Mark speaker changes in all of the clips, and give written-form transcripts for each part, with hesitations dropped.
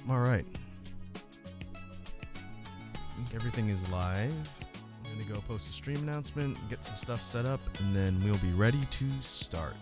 Speaker 1: All right. I think everything is live. I'm going to go post a stream announcement, get some stuff set up, and then we'll be ready to start.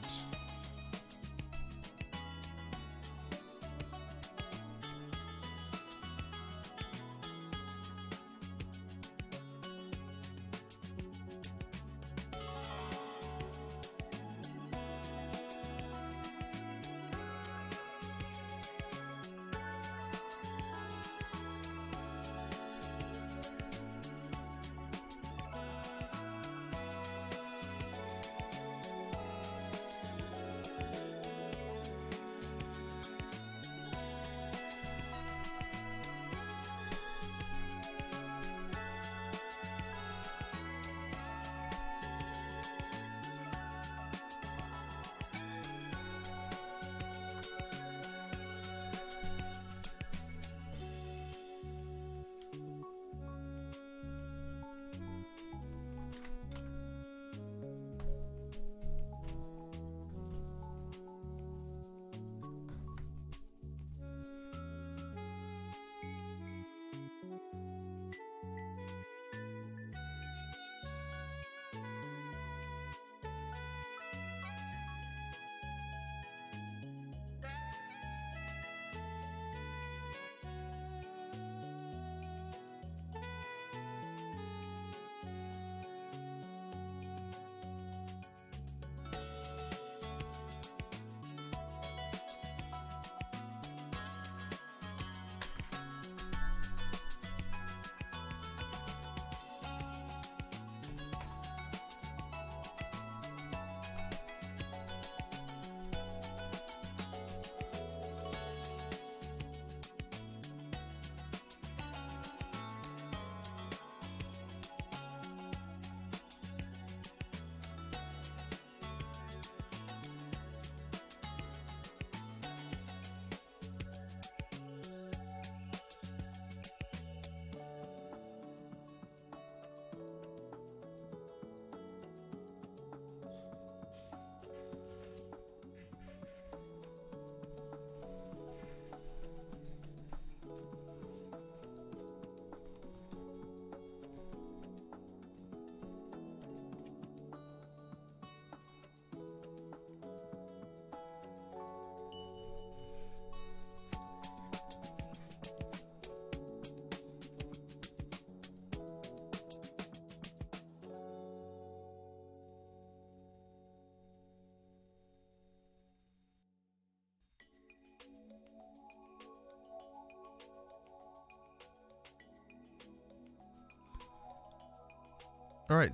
Speaker 1: All right,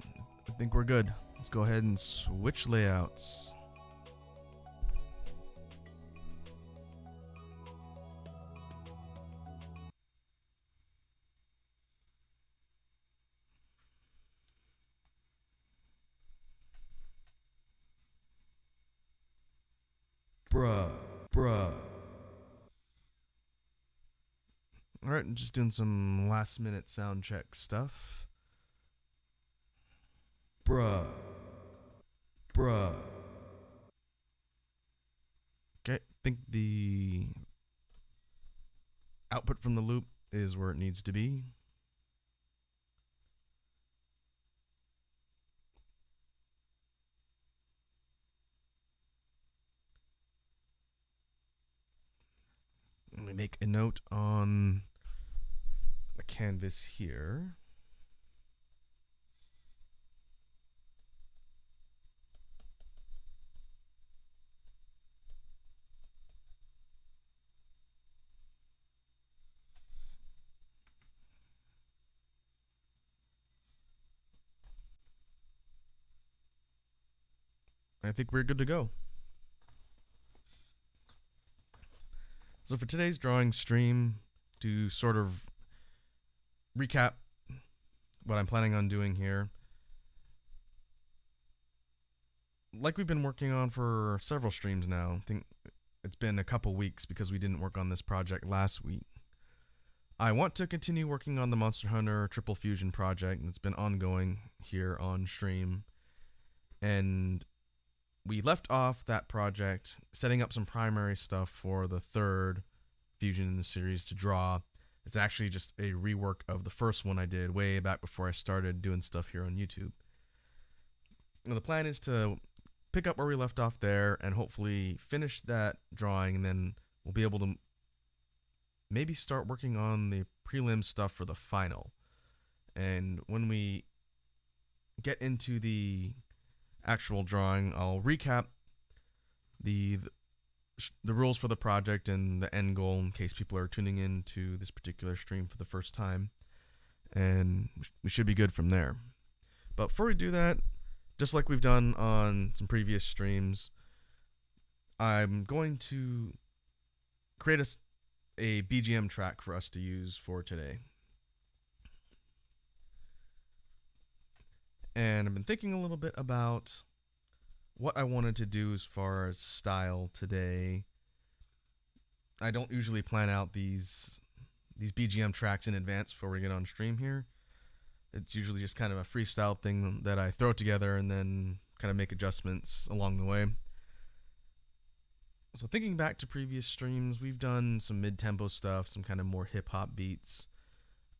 Speaker 1: I think we're good. Let's go ahead and switch layouts. Bruh. All right, I'm just doing some last minute sound check stuff. Bruh. Okay, I think the output from the loop is where it needs to be. Let me make a note on the canvas here. I think we're good to go. So for today's drawing stream, to sort of recap what I'm planning on doing here, like we've been working on for several streams now, I think it's been a couple weeks because we didn't work on this project last week. I want to continue working on the Monster Hunter Triple Fusion project that's been ongoing here on stream. And we left off that project setting up some primary stuff for the third Fusion in the series to draw. It's actually just a rework of the first one I did way back before I started doing stuff here on YouTube. Now, the plan is to pick up where we left off there and hopefully finish that drawing, and then we'll be able to maybe start working on the prelim stuff for the final. And when we get into the actual drawing, I'll recap the rules for the project and the end goal in case people are tuning in to this particular stream for the first time, and we should be good from there. But before we do that, just like we've done on some previous streams, I'm going to create a BGM track for us to use for today. And I've been thinking a little bit about what I wanted to do as far as style today. I don't usually plan out these BGM tracks in advance before we get on stream here. It's usually just kind of a freestyle thing that I throw together and then kind of make adjustments along the way. So thinking back to previous streams, we've done some mid-tempo stuff, some kind of more hip-hop beats.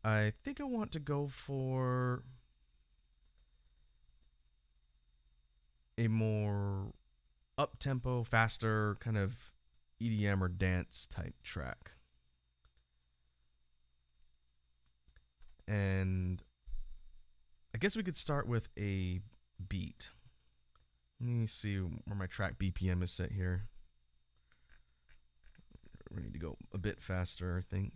Speaker 1: I think I want to go for a more up-tempo, faster kind of EDM or dance type track. And I guess we could start with a beat. Let me see where my track BPM is set here. We need to go a bit faster, I think.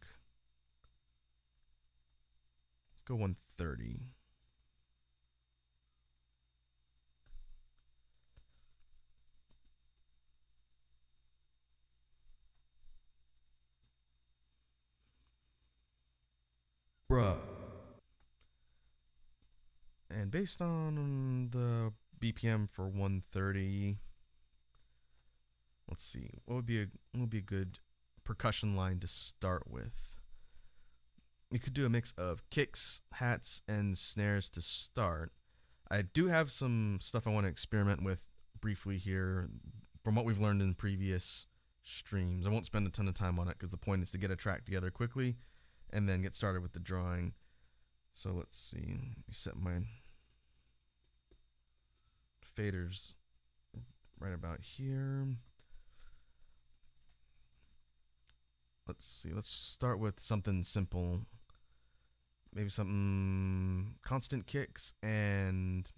Speaker 1: Let's go 130. Bruh. And based on the BPM for 130, let's see, what would be a good percussion line to start with? You could do a mix of kicks, hats, and snares to start. I do have some stuff I want to experiment with briefly here from what we've learned in previous streams. I won't spend a ton of time on it because the point is to get a track together quickly and then get started with the drawing. So let's see. Let me set my faders right about here. Let's see. Let's start with something simple. Maybe something constant kicks and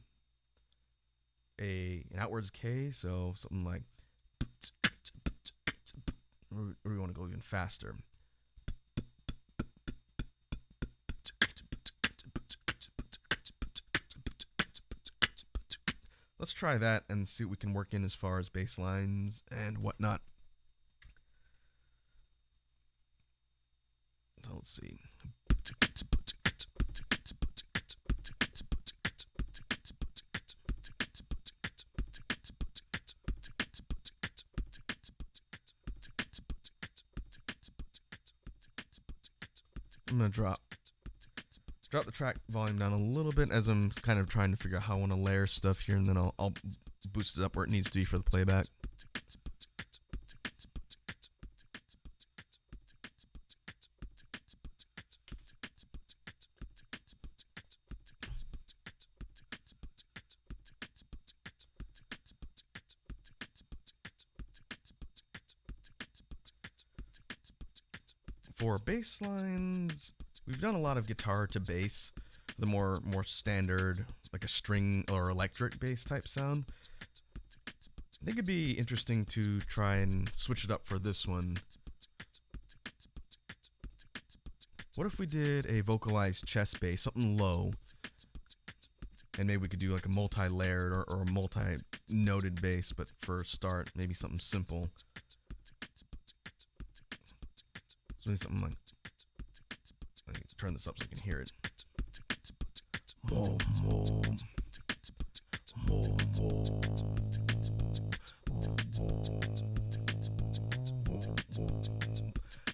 Speaker 1: an outwards K. So something like, or we want to go even faster. Let's try that and see what we can work in as far as bass lines and whatnot. So let's see. I'm going to drop the track volume down a little bit as I'm kind of trying to figure out how I want to layer stuff here, and then I'll boost it up where it needs to be for the playback. For bass lines, we've done a lot of guitar to bass, the more standard, like a string or electric bass type sound. I think it'd be interesting to try and switch it up for this one. What if we did a vocalized chest bass, something low, and maybe we could do like a multi-layered or a multi-noted bass, but for a start, maybe something simple. So maybe something like, turn this up so you can hear it.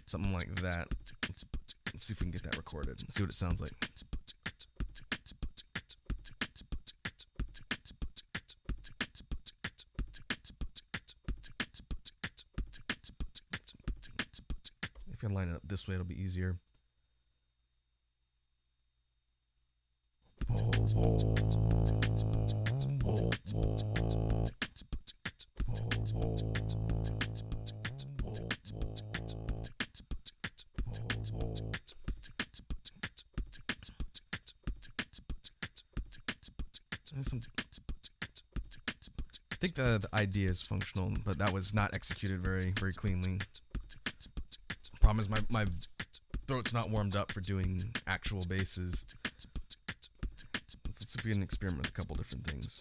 Speaker 1: Something like that. Let's see if we can get that recorded and see what it sounds like. If I line it up this way, it'll be easier. I think the idea is functional, but that was not executed very cleanly. Problem is my throat's not warmed up for doing actual basses. Let's see if we can experiment with a couple different things.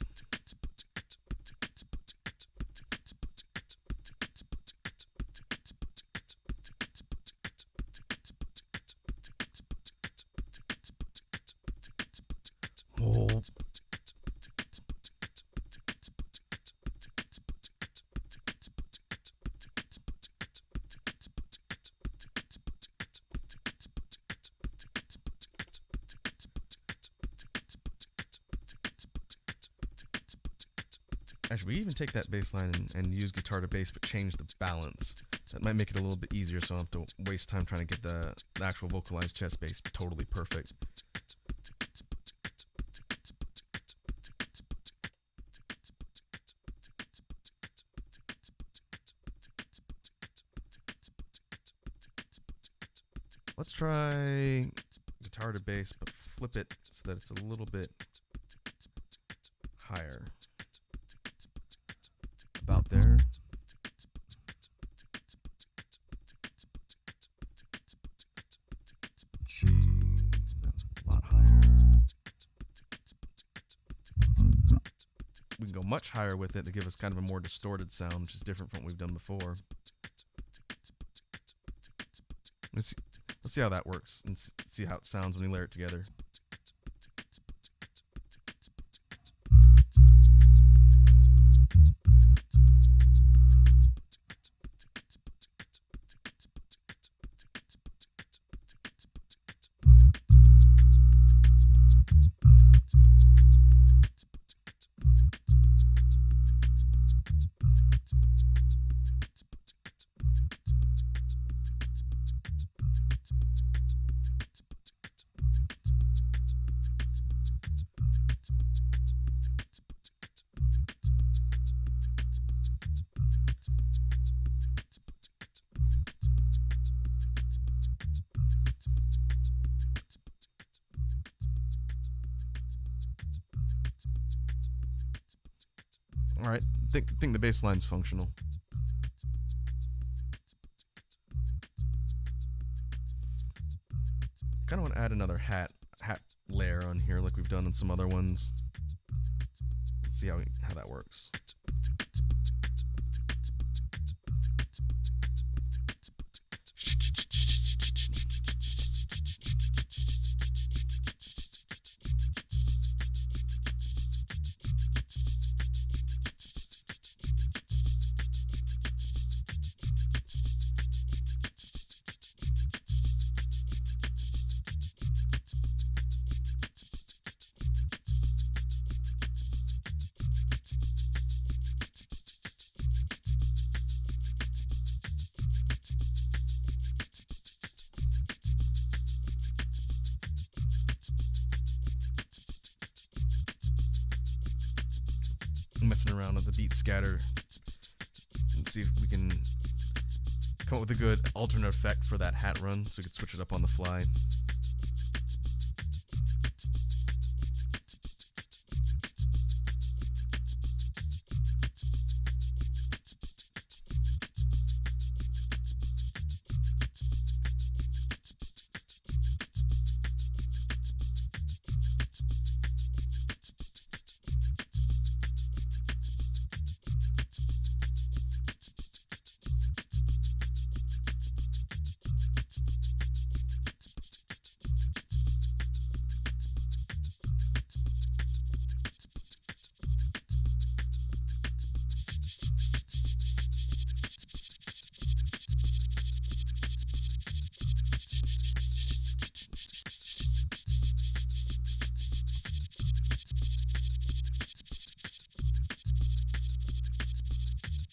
Speaker 1: Actually, we even take that bass line and use guitar to bass, but change the balance. That might make it a little bit easier, so I don't have to waste time trying to get the actual vocalized chest bass totally perfect. Let's try guitar to bass, but flip it so that it's a little bit higher. About there. Let's see, that's a lot higher. We can go much higher with it to give us kind of a more distorted sound, which is different from what we've done before. Let's see how that works and see how it sounds when we layer it together. All right, think the bass line's functional. Kind of want to add another hat layer on here, like we've done in some other ones. Let's see how that works. Messing around with the beat scatter and see if we can come up with a good alternate effect for that hat run so we can switch it up on the fly.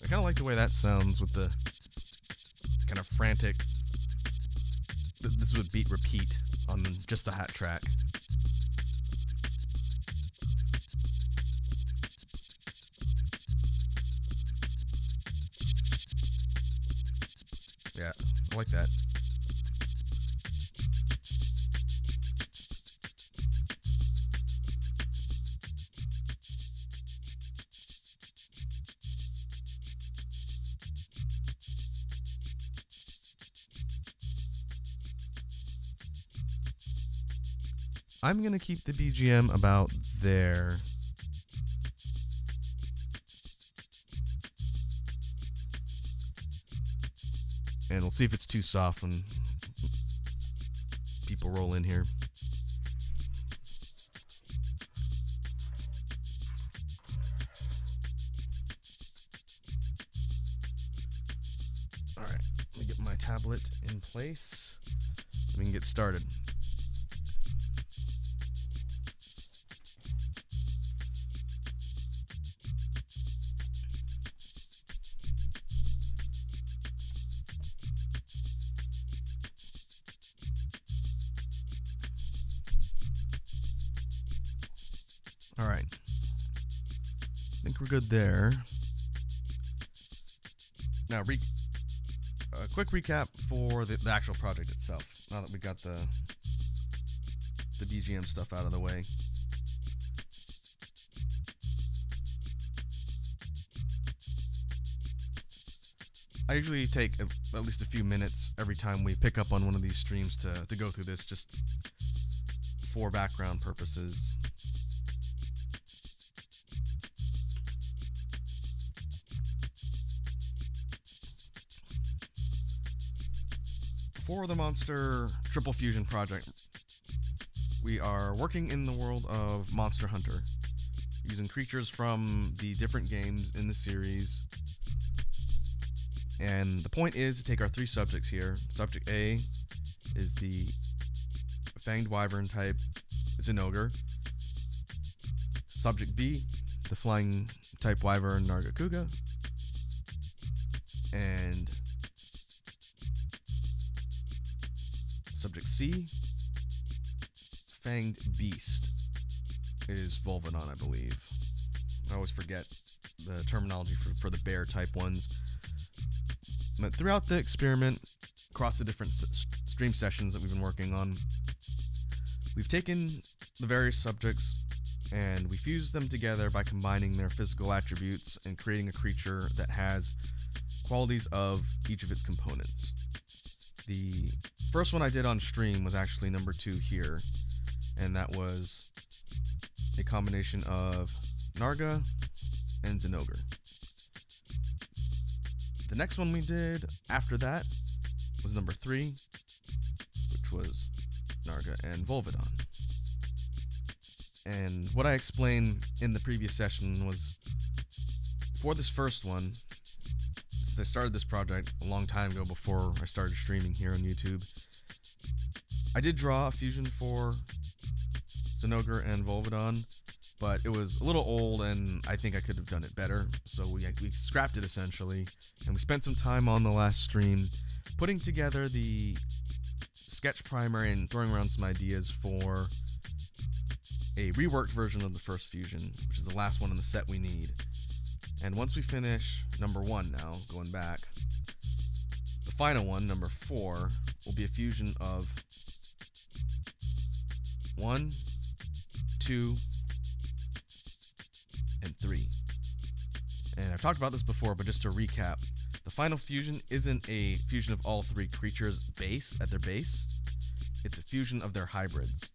Speaker 1: I kind of like the way that sounds with the kind of frantic this would beat repeat on just the hat track. Yeah, I like that. I'm going to keep the BGM about there. And we'll see if it's too soft when people roll in here. All right, let me get my tablet in place. We can get started. All right. I think we're good there. Now, a quick recap for the actual project itself. Now that we got the BGM stuff out of the way. I usually take at least a few minutes every time we pick up on one of these streams to go through this, just for background purposes. For the Monster Triple Fusion project, we are working in the world of Monster Hunter, using creatures from the different games in the series. And the point is to take our three subjects here. Subject A is the Fanged Wyvern type Zinogre. Subject B, the Flying type Wyvern Nargacuga. And Subject C, Fanged Beast, is Volvidon, I believe. I always forget the terminology for the bear type ones. But throughout the experiment, across the different stream sessions that we've been working on, we've taken the various subjects and we fused them together by combining their physical attributes and creating a creature that has qualities of each of its components. The first one I did on stream was actually number 2 here, and that was a combination of Narga and Zinogre. The next one we did after that was number 3, which was Narga and Volvidon. And what I explained in the previous session was, for this first one, since I started this project a long time ago before I started streaming here on YouTube, I did draw a fusion for Zinogre and Volvidon, but it was a little old and I think I could have done it better, so we scrapped it essentially, and we spent some time on the last stream putting together the sketch primary and throwing around some ideas for a reworked version of the first fusion, which is the last one in the set we need. And once we finish number 1 now, going back, the final one, number 4, will be a fusion of 1, 2, and 3. And I've talked about this before, but just to recap, the final fusion isn't a fusion of all 3 creatures at their base. It's a fusion of their hybrids.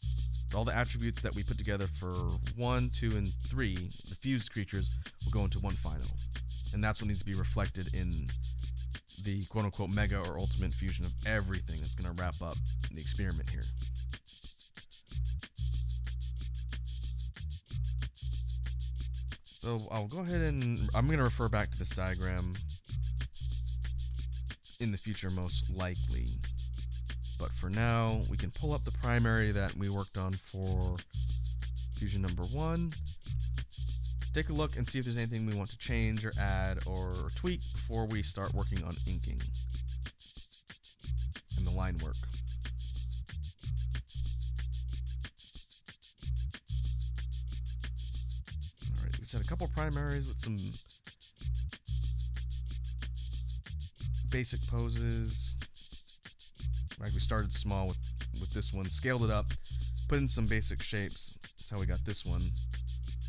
Speaker 1: So all the attributes that we put together for 1, 2, and 3, the fused creatures, will go into one final. And that's what needs to be reflected in the quote-unquote mega or ultimate fusion of everything that's going to wrap up the experiment here. So I'll go ahead and I'm going to refer back to this diagram in the future most likely. But for now, we can pull up the primary that we worked on for fusion number 1. Take a look and see if there's anything we want to change or add or tweak before we start working on inking and the line work. said, a couple primaries with some basic poses. Like we started small with this one, scaled it up, put in some basic shapes. That's how we got this one.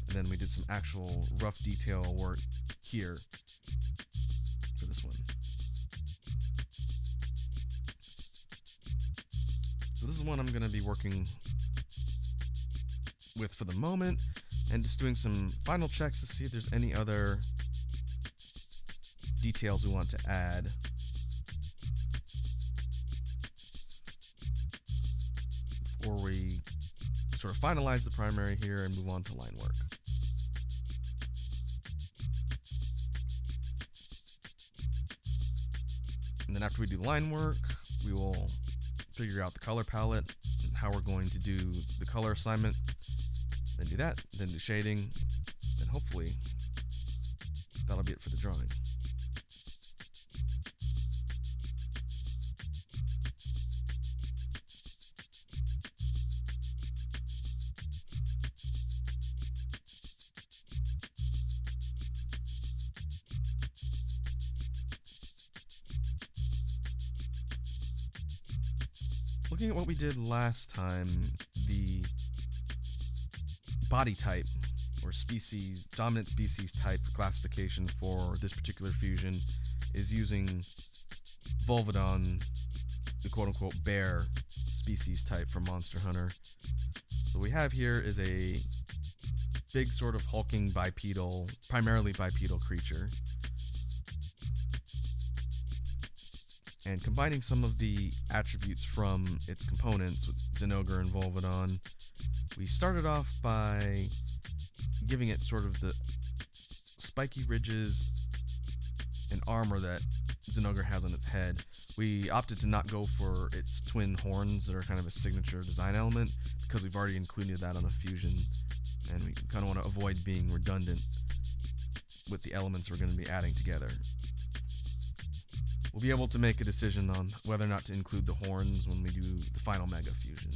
Speaker 1: And then we did some actual rough detail work here for this one. So this is one I'm going to be working with for the moment, and just doing some final checks to see if there's any other details we want to add. Before we sort of finalize the primary here and move on to line work. And then after we do line work, we will figure out the color palette and how we're going to do the color assignment. Then do that, then do shading, and hopefully that'll be it for the drawing. Looking at what we did last time, the body type or species, dominant species type classification for this particular fusion is using Volvidon, the quote-unquote bear species type from Monster Hunter. So what we have here is a big sort of hulking bipedal, primarily bipedal creature. And combining some of the attributes from its components with Zinogre and Volvidon, we started off by giving it sort of the spiky ridges and armor that Zinogre has on its head. We opted to not go for its twin horns that are kind of a signature design element because we've already included that on a fusion, and we kind of want to avoid being redundant with the elements we're going to be adding together. We'll be able to make a decision on whether or not to include the horns when we do the final Mega Fusion.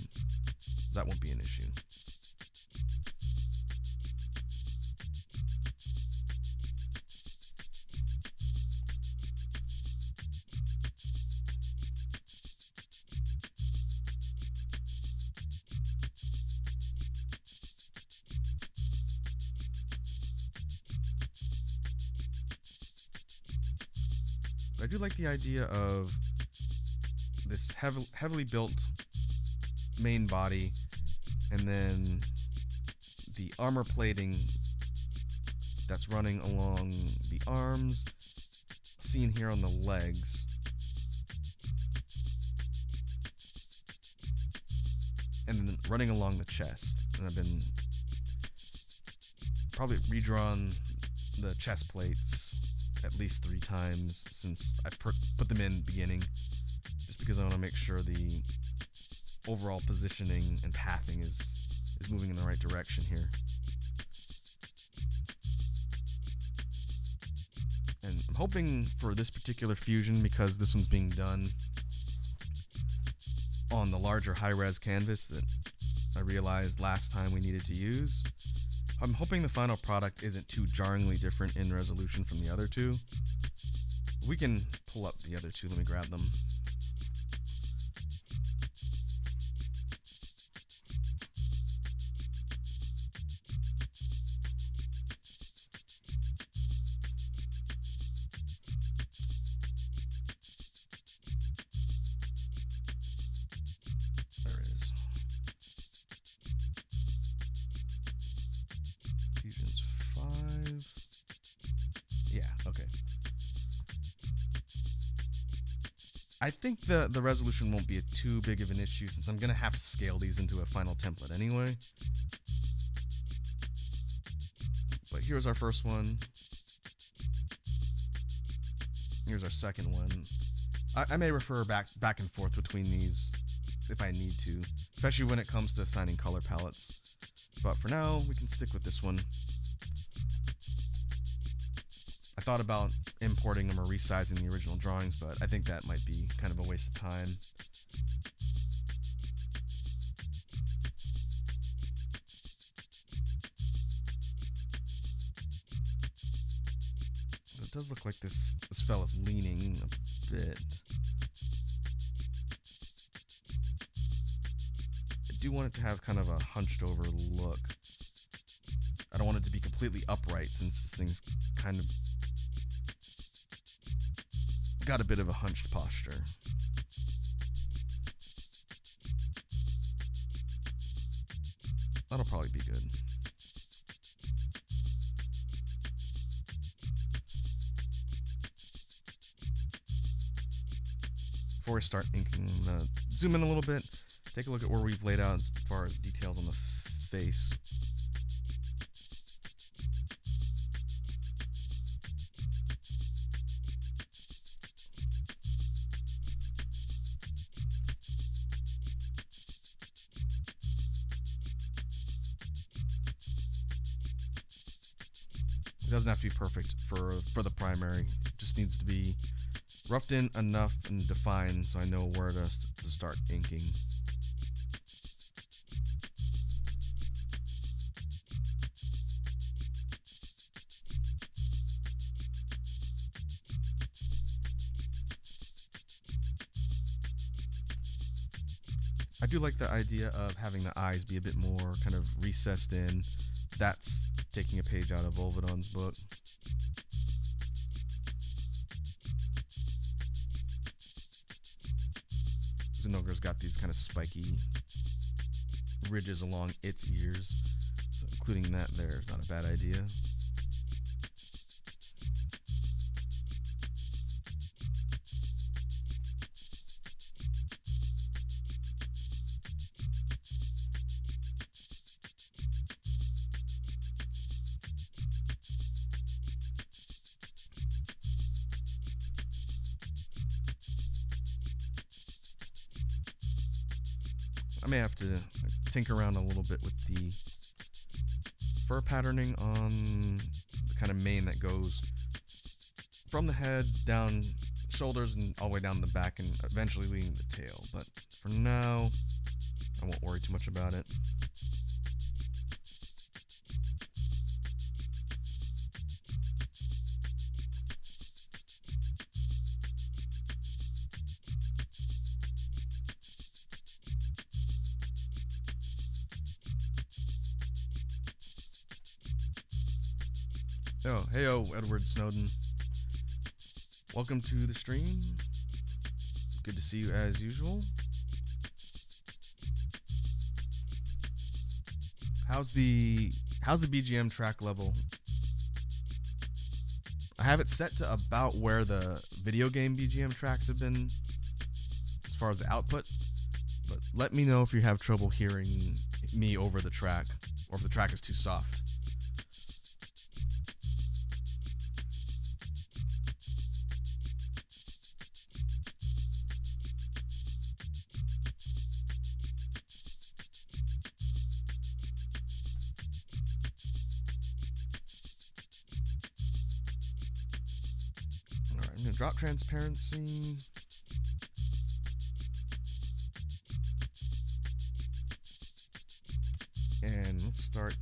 Speaker 1: That won't be an issue. I do like the idea of this heavily built main body and then the armor plating that's running along the arms, seen here on the legs. And then running along the chest. And I've been probably redrawn the chest plates at least 3 times since I put them in beginning, just because I want to make sure the overall positioning and pathing is moving in the right direction here. And I'm hoping for this particular fusion, because this one's being done on the larger high-res canvas that I realized last time we needed to use, I'm hoping the final product isn't too jarringly different in resolution from the other two. We can pull up the other two. Let me grab them. There it is. Fusion's 5. Yeah, okay. I think the resolution won't be too big of an issue, since I'm going to have to scale these into a final template anyway. But here's our first one. Here's our second one. I may refer back and forth between these if I need to, especially when it comes to assigning color palettes. But for now, we can stick with this one. I thought about importing them or resizing the original drawings, but I think that might be kind of a waste of time. does look like this fella's leaning a bit. I do want it to have kind of a hunched over look. I don't want it to be completely upright since this thing's kind of got a bit of a hunched posture. That'll probably be good. Before we start inking, zoom in a little bit, take a look at where we've laid out as far as details on the face. It doesn't have to be perfect for the primary. It just needs to be roughed in enough and defined so I know where to start inking. I do like the idea of having the eyes be a bit more kind of recessed in. That's taking a page out of Volvidon's book. Zinogre's got these kind of spiky ridges along its ears, so including that there is not a bad idea. I may have to tinker around a little bit with the fur patterning on the kind of mane that goes from the head down shoulders and all the way down the back and eventually leading the tail. But for now, I won't worry too much about it. Oh, heyo, Edward Snowden. Welcome to the stream. Good to see you as usual. How's the BGM track level? I have it set to about where the video game BGM tracks have been as far as the output, but let me know if you have trouble hearing me over the track or if the track is too soft. I'm going to drop transparency. And let's start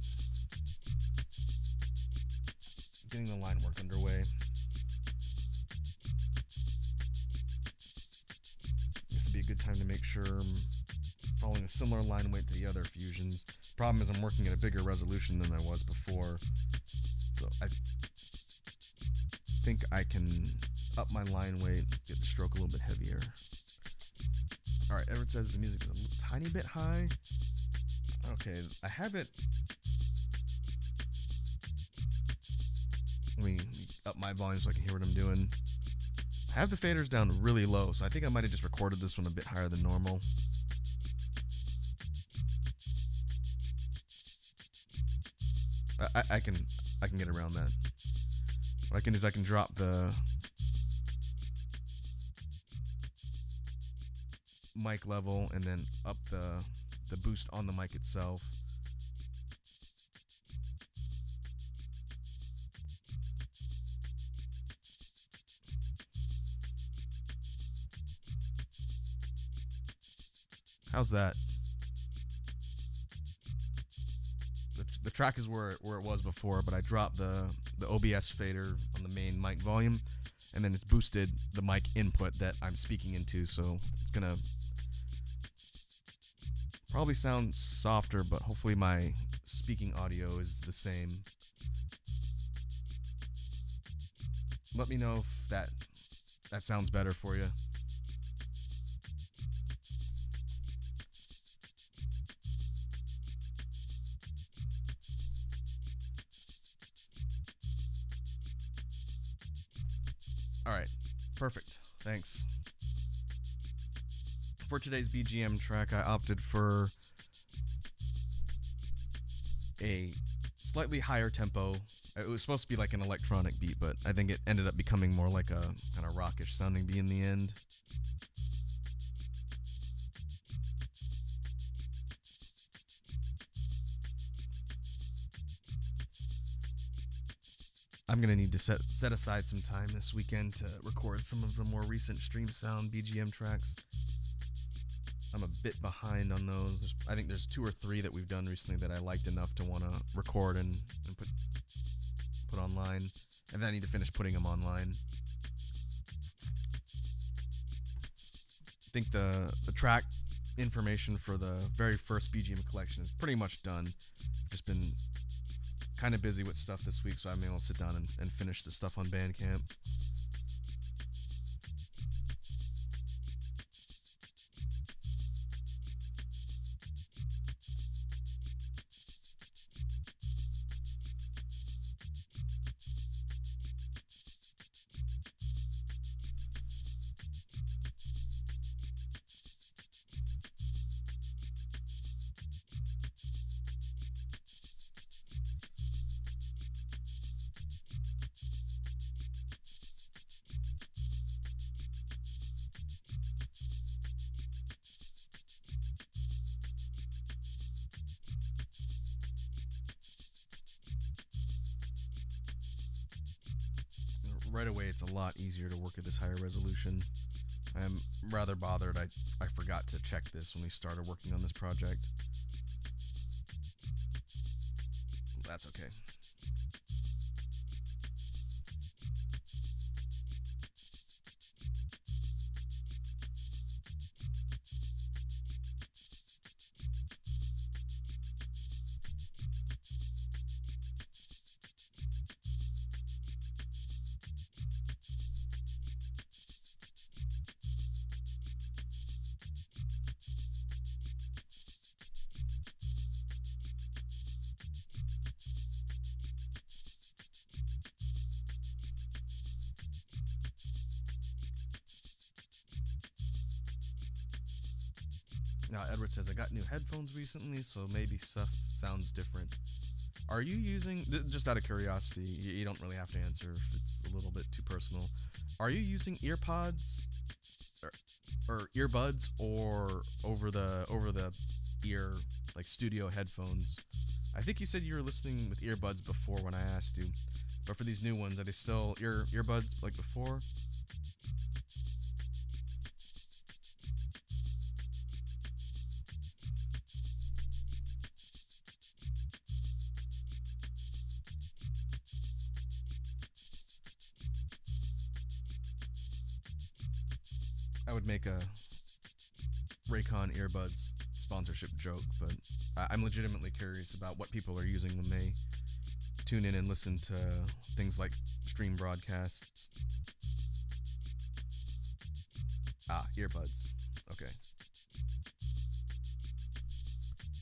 Speaker 1: getting the line work underway. This would be a good time to make sure I'm following a similar line weight to the other fusions. Problem is I'm working at a bigger resolution than I was before. So I think I can up my line weight, get the stroke a little bit heavier. Alright, Edward says the music is a tiny bit high. Okay, I have it. Let me up my volume so I can hear what I'm doing. I have the faders down really low, so I think I might have just recorded this one a bit higher than normal. I can get around that. What I can do is I can drop the mic level and then up the boost on the mic itself. How's that? The track is where it was before, but I dropped the the OBS fader on the main mic volume, and then it's boosted the mic input that I'm speaking into, so it's gonna probably sound softer, but hopefully my speaking audio is the same. Let me know if that sounds better for you. Alright, perfect. Thanks. For today's BGM track, I opted for a slightly higher tempo. It was supposed to be like an electronic beat, but I think it ended up becoming more like a kind of rockish sounding beat in the end. I'm gonna need to set aside some time this weekend to record some of the more recent Stream Sound BGM tracks. I'm a bit behind on those. I think there's 2 or 3 that we've done recently that I liked enough to want to record and put online, and then I need to finish putting them online. I think the track information for the very first BGM collection is pretty much done. I've just been kind of busy with stuff this week, so I'm able to sit down and finish the stuff on Bandcamp. Right away, it's a lot easier to work at this higher resolution. I'm rather bothered I forgot to check this when we started working on this project. That's okay. Now, Edward says, I got new headphones recently, so maybe stuff sounds different. Are you using, just out of curiosity, you don't really have to answer if it's a little bit too personal. Are you using earpods or earbuds or over the ear, like studio headphones? I think you said you were listening with earbuds before when I asked you, but for these new ones, are they still earbuds like before? I would make a Raycon earbuds sponsorship joke, but I'm legitimately curious about what people are using when they tune in and listen to things like stream broadcasts. Earbuds. Okay.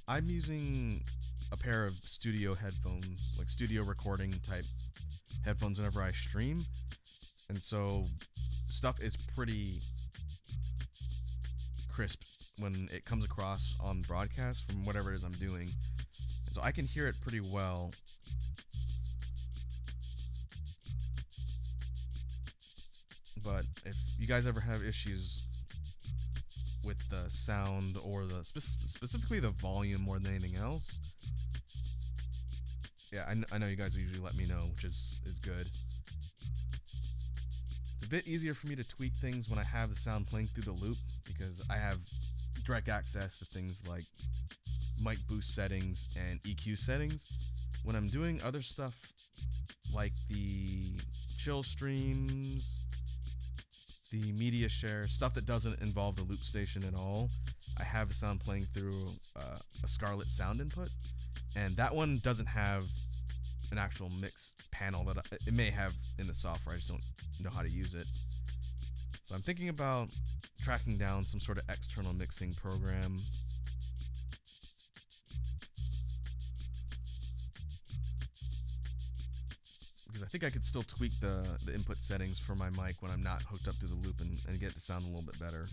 Speaker 1: I'm using a pair of studio headphones, like studio recording type headphones whenever I stream, and so stuff is pretty crisp when it comes across on broadcast from whatever it is I'm doing. And so I can hear it pretty well. But if you guys ever have issues with the sound or the specifically the volume more than anything else, yeah, I know you guys usually let me know, which is good. It's a bit easier for me to tweak things when I have the sound playing through the loop, because I have direct access to things like mic boost settings and EQ settings. When I'm doing other stuff like the chill streams, the media share, stuff that doesn't involve the loop station at all. I have the sound playing through a Scarlett sound input, and that one doesn't have an actual mix panel that it may have in the software. I just don't know how to use it. So I'm thinking about tracking down some sort of external mixing program. Because I think I could still tweak the input settings for my mic when I'm not hooked up to the loop and get it to sound a little bit better.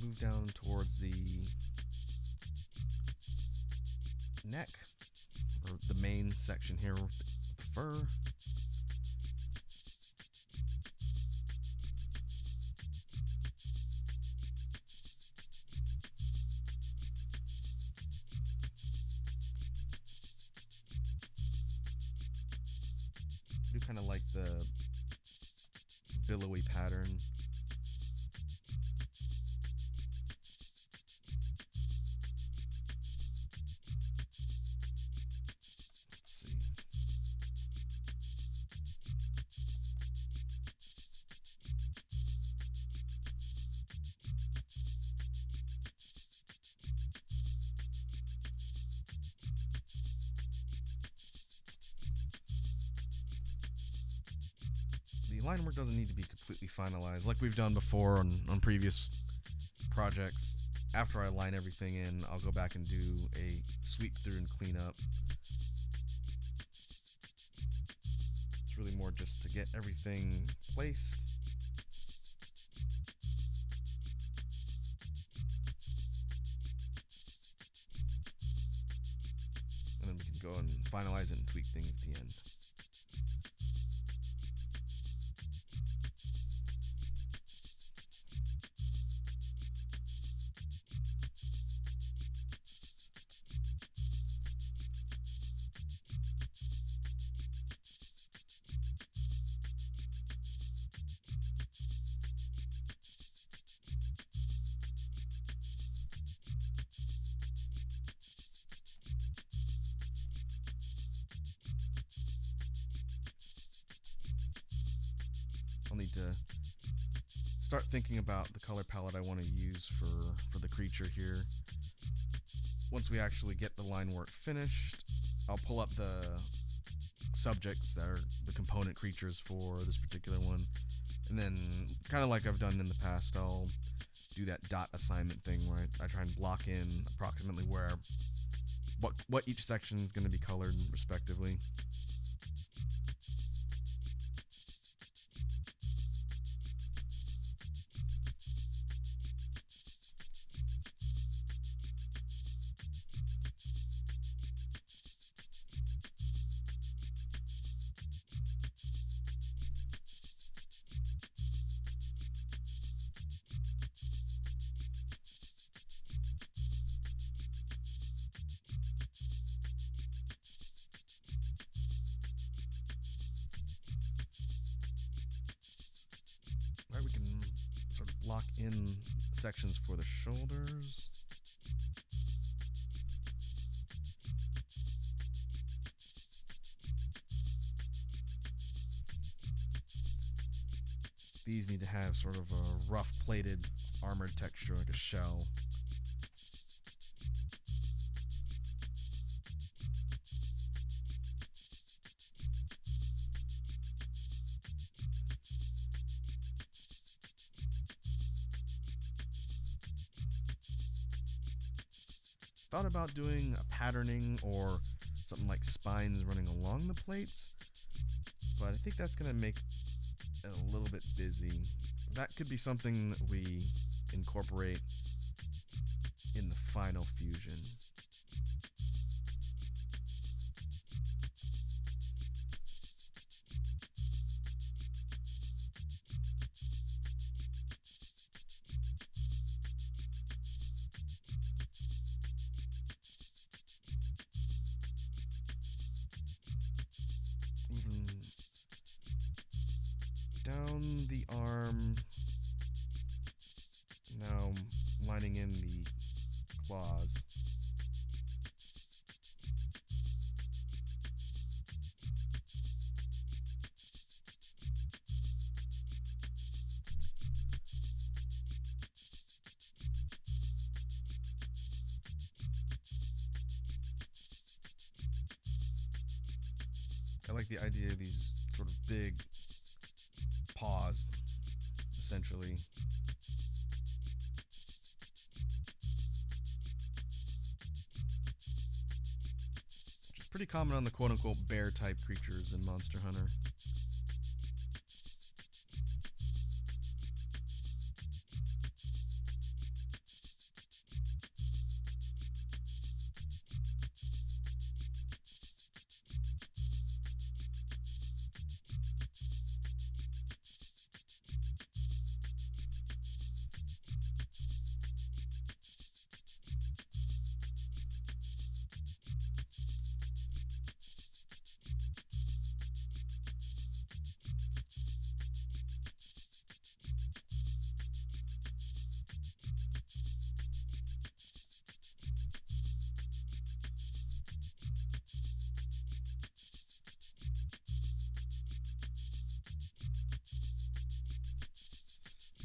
Speaker 1: Move down towards the neck, or the main section here with the fur. I do kind of like the billowy pattern. The line work doesn't need to be completely finalized like we've done before on previous projects. After I line everything in, I'll go back and do a sweep through and clean up. It's really more just to get everything placed. And then we can go and finalize it and tweak things at the end. I'll need to start thinking about the color palette I want to use for the creature here. Once we actually get the line work finished, I'll pull up the subjects that are the component creatures for this particular one, and then kind of like I've done in the past, I'll do that dot assignment thing where I try and block in approximately where what each section is going to be colored respectively. We can sort of block in sections for the shoulders. These need to have sort of a rough plated armored texture like a shell. Thought about doing a patterning or something like spines running along the plates, but I think that's going to make it a little bit busy. that could be something that we incorporate in the final fusion. Even down the arm, now lining in the claws. I like the idea of these sort of big paws, essentially. Which is pretty common on the quote-unquote bear-type creatures in Monster Hunter.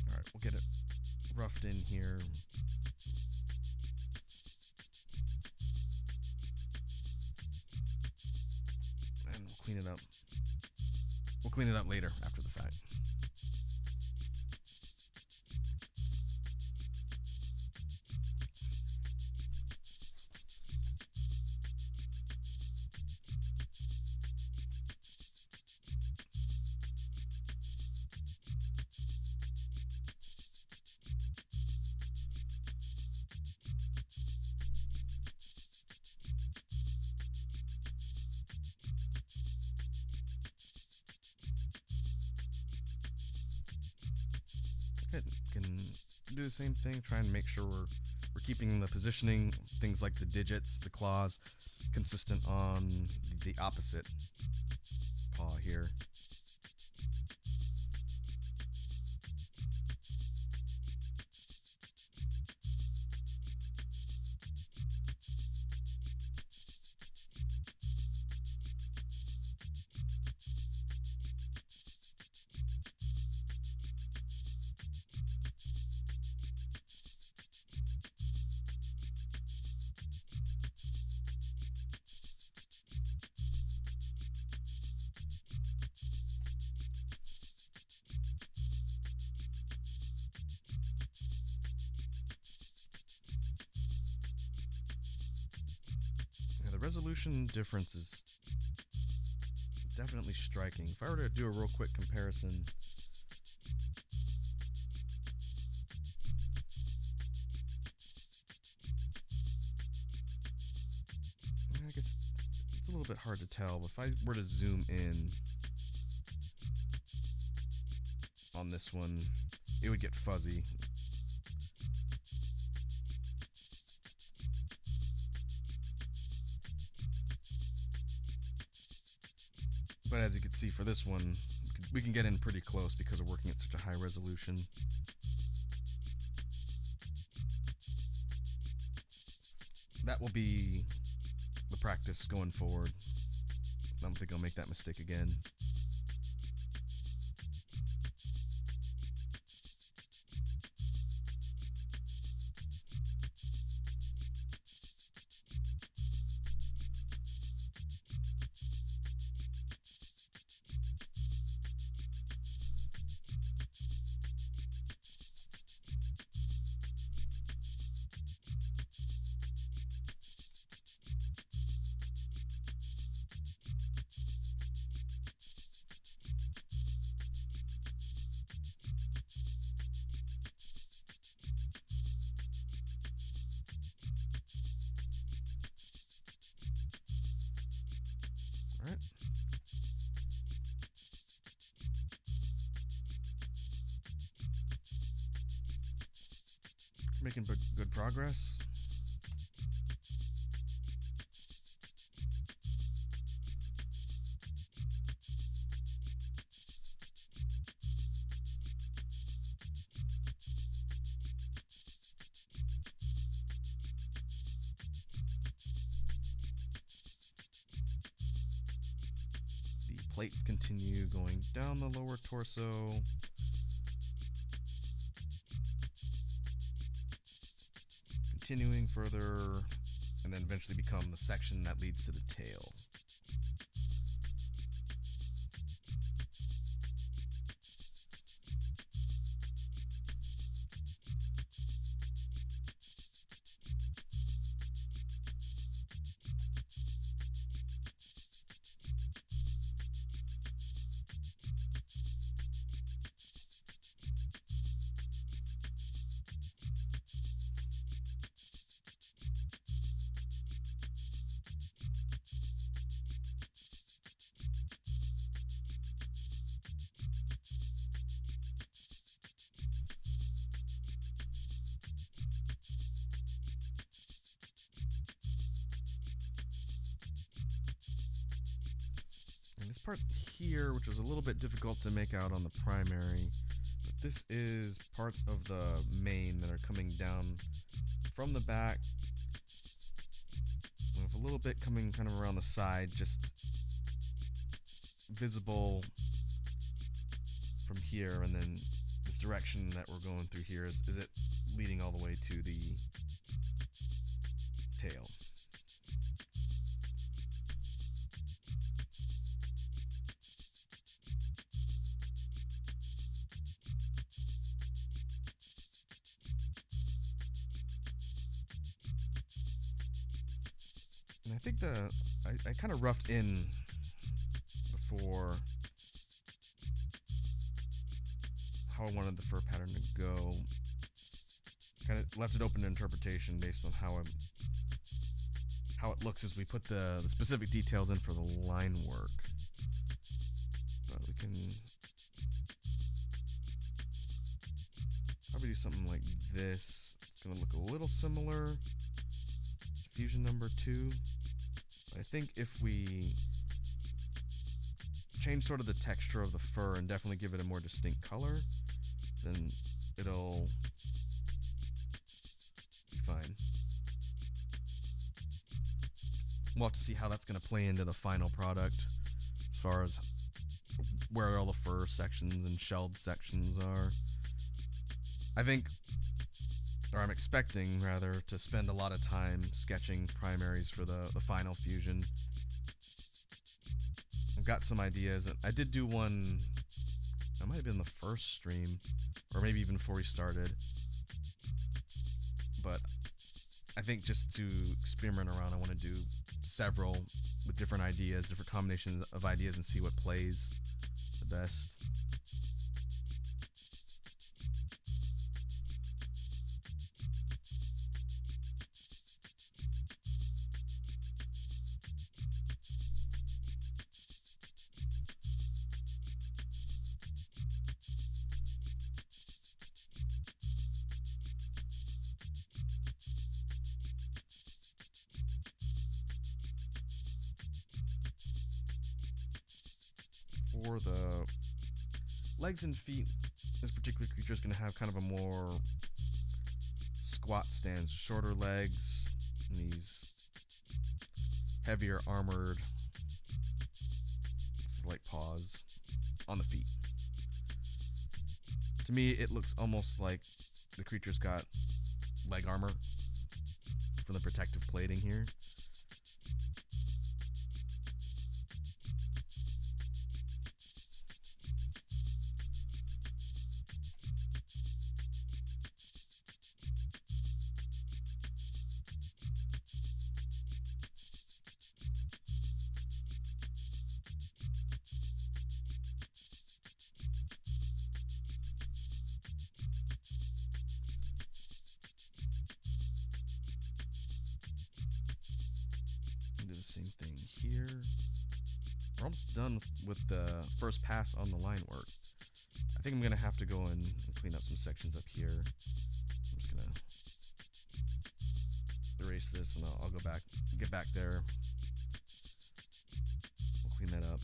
Speaker 1: Alright, we'll get it roughed in here. And we'll clean it up. We'll clean it up later, after the fact. Okay, can do the same thing, try and make sure we're keeping the positioning, things like the digits, the claws, consistent on the opposite paw here. Yeah, the resolution difference is definitely striking. If I were to do a real quick comparison, I guess it's a little bit hard to tell, but if I were to zoom in on this one, it would get fuzzy. But as you can see for this one, we can get in pretty close because we're working at such a high resolution. That will be the practice going forward. I don't think I'll make that mistake again. All right. Making good progress. The plates continue going down the lower torso. Continuing further, and then eventually become the section that leads to the tail. This part here, which was a little bit difficult to make out on the primary, but this is parts of the mane that are coming down from the back, with a little bit coming kind of around the side, just visible from here, and then this direction that we're going through here is it leading all the way to the tail. And I think I kind of roughed in before how I wanted the fur pattern to go. Kind of left it open to interpretation based on how it looks as we put the specific details in for the line work. But we can probably do something like this. It's going to look a little similar. Fusion number 2. I think if we change sort of the texture of the fur and definitely give it a more distinct color, then it'll be fine. We'll have to see how that's going to play into the final product as far as where all the fur sections and shelled sections are. I think, or I'm expecting rather, to spend a lot of time sketching primaries for the final fusion. I've got some ideas. I did do one, that might have been the first stream, or maybe even before we started. But I think just to experiment around, I want to do several with different ideas, different combinations of ideas, and see what plays the best. For the legs and feet, this particular creature is going to have kind of a more squat stance, shorter legs, and these heavier armored like paws on the feet. To me, it looks almost like the creature's got leg armor from the protective plating here. Do the same thing here. we're almost done with the first pass on the line work. I think I'm gonna have to go and clean up some sections up here. I'm just gonna erase this and I'll go back, get back there. We'll clean that up.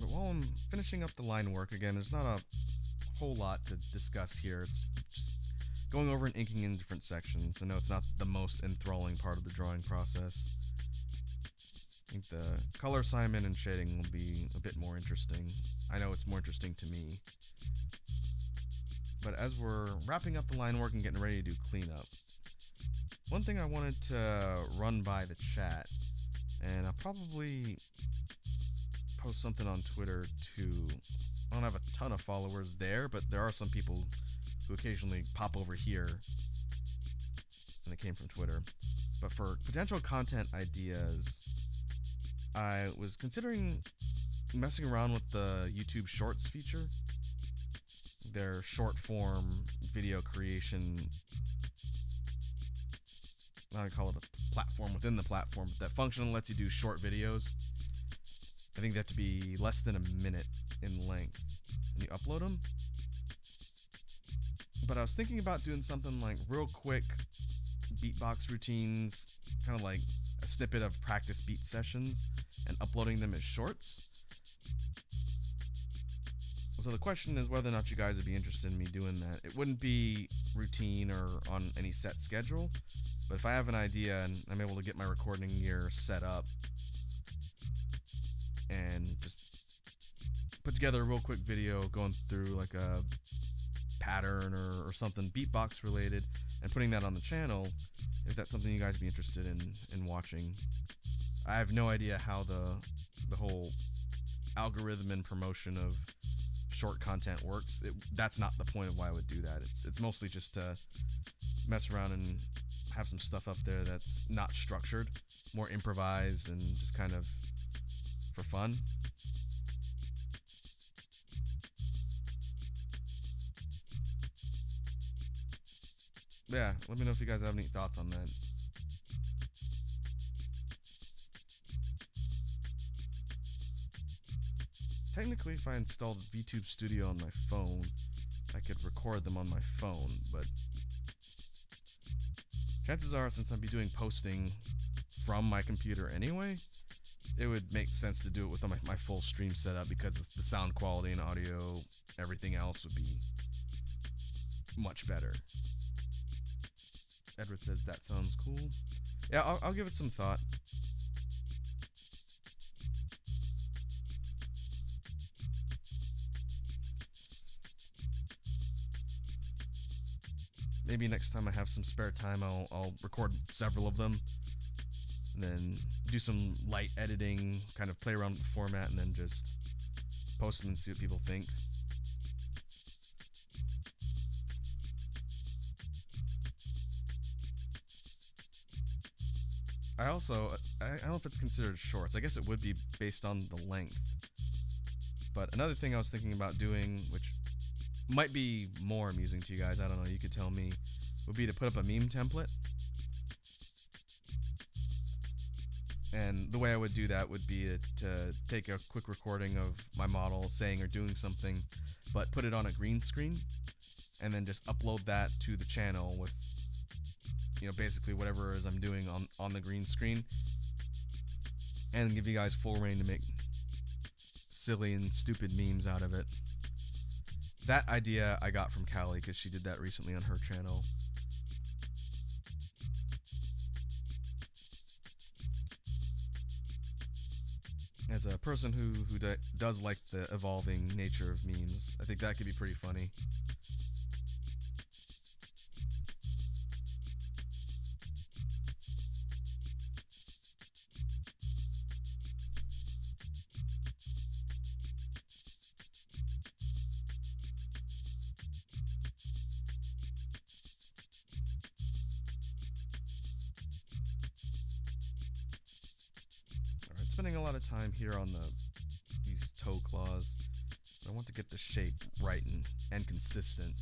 Speaker 1: But while I'm finishing up the line work, again, there's not a whole lot to discuss here. It's just going over and inking in different sections. I know it's not the most enthralling part of the drawing process. I think the color assignment and shading will be a bit more interesting. I know it's more interesting to me. But as we're wrapping up the line work and getting ready to do cleanup, one thing I wanted to run by the chat, and I'll probably post something on Twitter too. I don't have a ton of followers there, but there are some people who occasionally pop over here, and it came from Twitter. But for potential content ideas, I was considering messing around with the YouTube Shorts feature. Their short form video creation, I call it a platform within the platform, but that function lets you do short videos. I think they have to be less than a minute in length, and you upload them. But I was thinking about doing something like real quick beatbox routines, kind of like a snippet of practice beat sessions, and uploading them as shorts. So the question is whether or not you guys would be interested in me doing that. It wouldn't be routine or on any set schedule, but if I have an idea and I'm able to get my recording gear set up and just put together a real quick video going through like a pattern or something beatbox related and putting that on the channel, if that's something you guys would be interested in watching. I have no idea how the whole algorithm and promotion of short content works. That's not the point of why I would do that. It's mostly just to mess around and have some stuff up there that's not structured, more improvised and just kind of for fun. Yeah, let me know if you guys have any thoughts on that. Technically, if I installed VTube Studio on my phone, I could record them on my phone, but chances are, since I'd be doing posting from my computer anyway, it would make sense to do it with my full stream setup, because the sound quality and audio, everything else would be much better. Edward says that sounds cool. Yeah, I'll give it some thought. Maybe next time I have some spare time, I'll record several of them, and then do some light editing, kind of play around with the format, and then just post them and see what people think. I don't know if it's considered shorts. I guess it would be based on the length. But another thing I was thinking about doing, which might be more amusing to you guys, I don't know, you could tell me, would be to put up a meme template. And the way I would do that would be to take a quick recording of my model saying or doing something, but put it on a green screen, and then just upload that to the channel with, basically whatever it is I'm doing on the green screen, and give you guys full reign to make silly and stupid memes out of it. That idea I got from Callie, because she did that recently on her channel. As a person who does like the evolving nature of memes, I think that could be pretty funny. Spending a lot of time here on these toe claws. I want to get the shape right and consistent.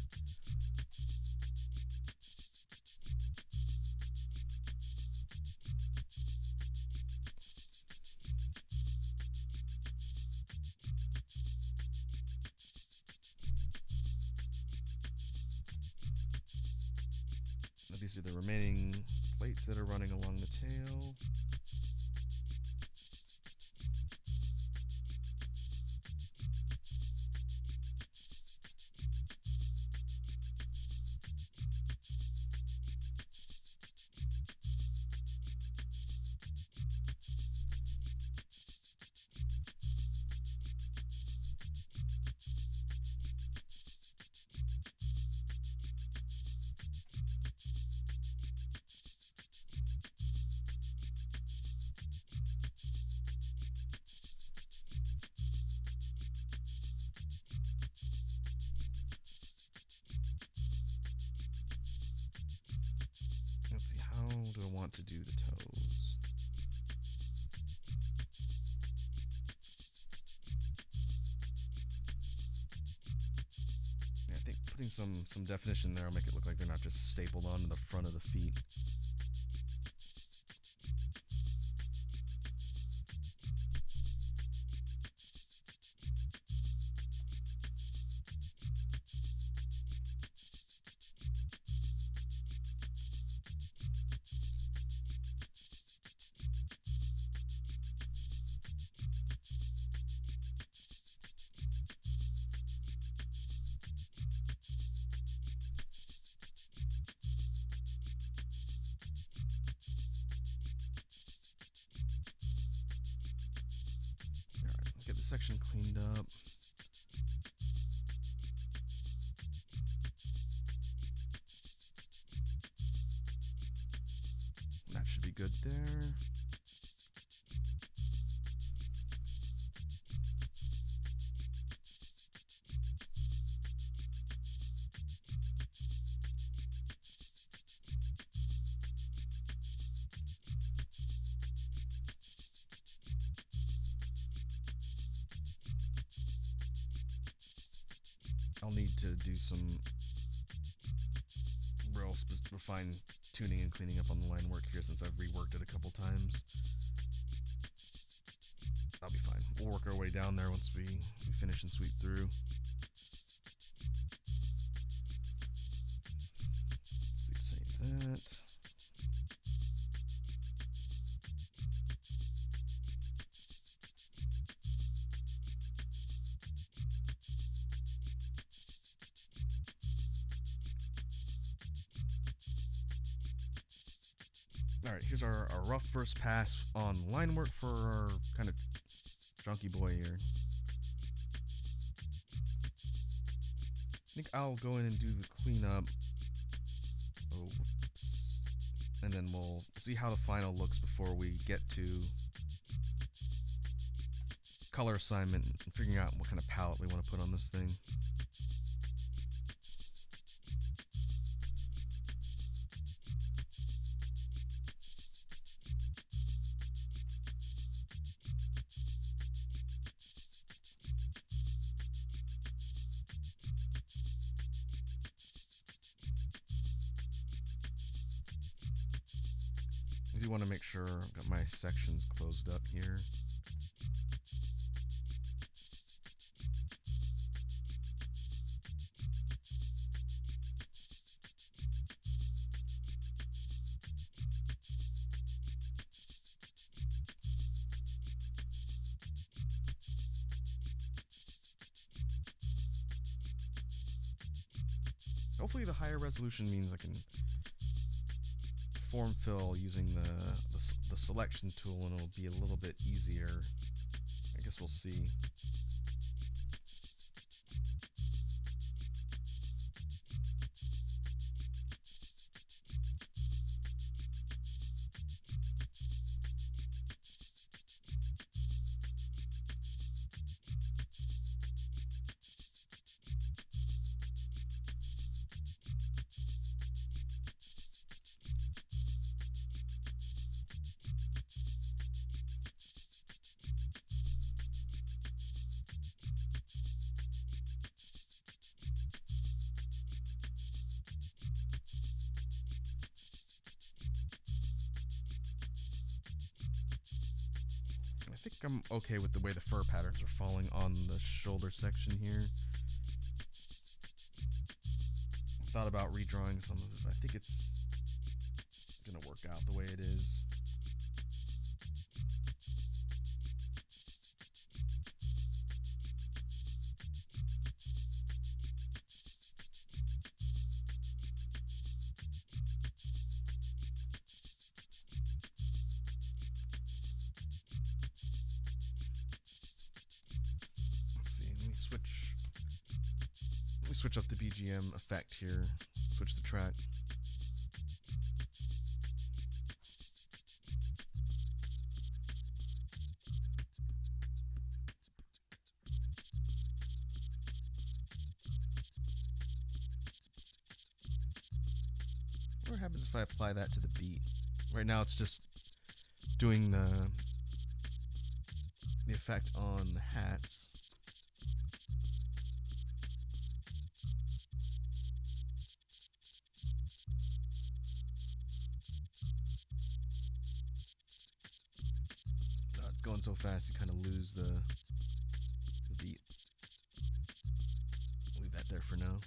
Speaker 1: Now these are the remaining plates that are running along the tail. Let's see, how do I want to do the toes? Yeah, I think putting some definition there will make it look like they're not just stapled onto the front of the feet. Get the section cleaned up. That should be good there. I'll need to do some real refined tuning and cleaning up on the line work here since I've reworked it a couple times. I'll be fine. We'll work our way down there once we finish and sweep through. Let's see, save that. Alright, here's our rough first pass on line work for our kind of junky boy here. I think I'll go in and do the cleanup. Oh, whoops. And then we'll see how the final looks before we get to color assignment and figuring out what kind of palette we want to put on this thing. I do want to make sure I've got my sections closed up here. Hopefully the higher resolution means I can form fill using the selection tool and it'll be a little bit easier. I guess we'll see. think I'm okay with the way the fur patterns are falling on the shoulder section here. I thought about redrawing some of it, but I think it's gonna work out the way it is. Switch up the BGM effect here. Switch the track. What happens if I apply that to the beat? Right now it's just doing the effect on the hats. Going so fast, you kind of lose the beat. Leave that there for now.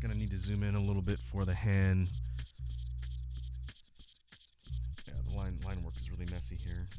Speaker 1: Gonna need to zoom in a little bit for the hand. Yeah, the line work is really messy here.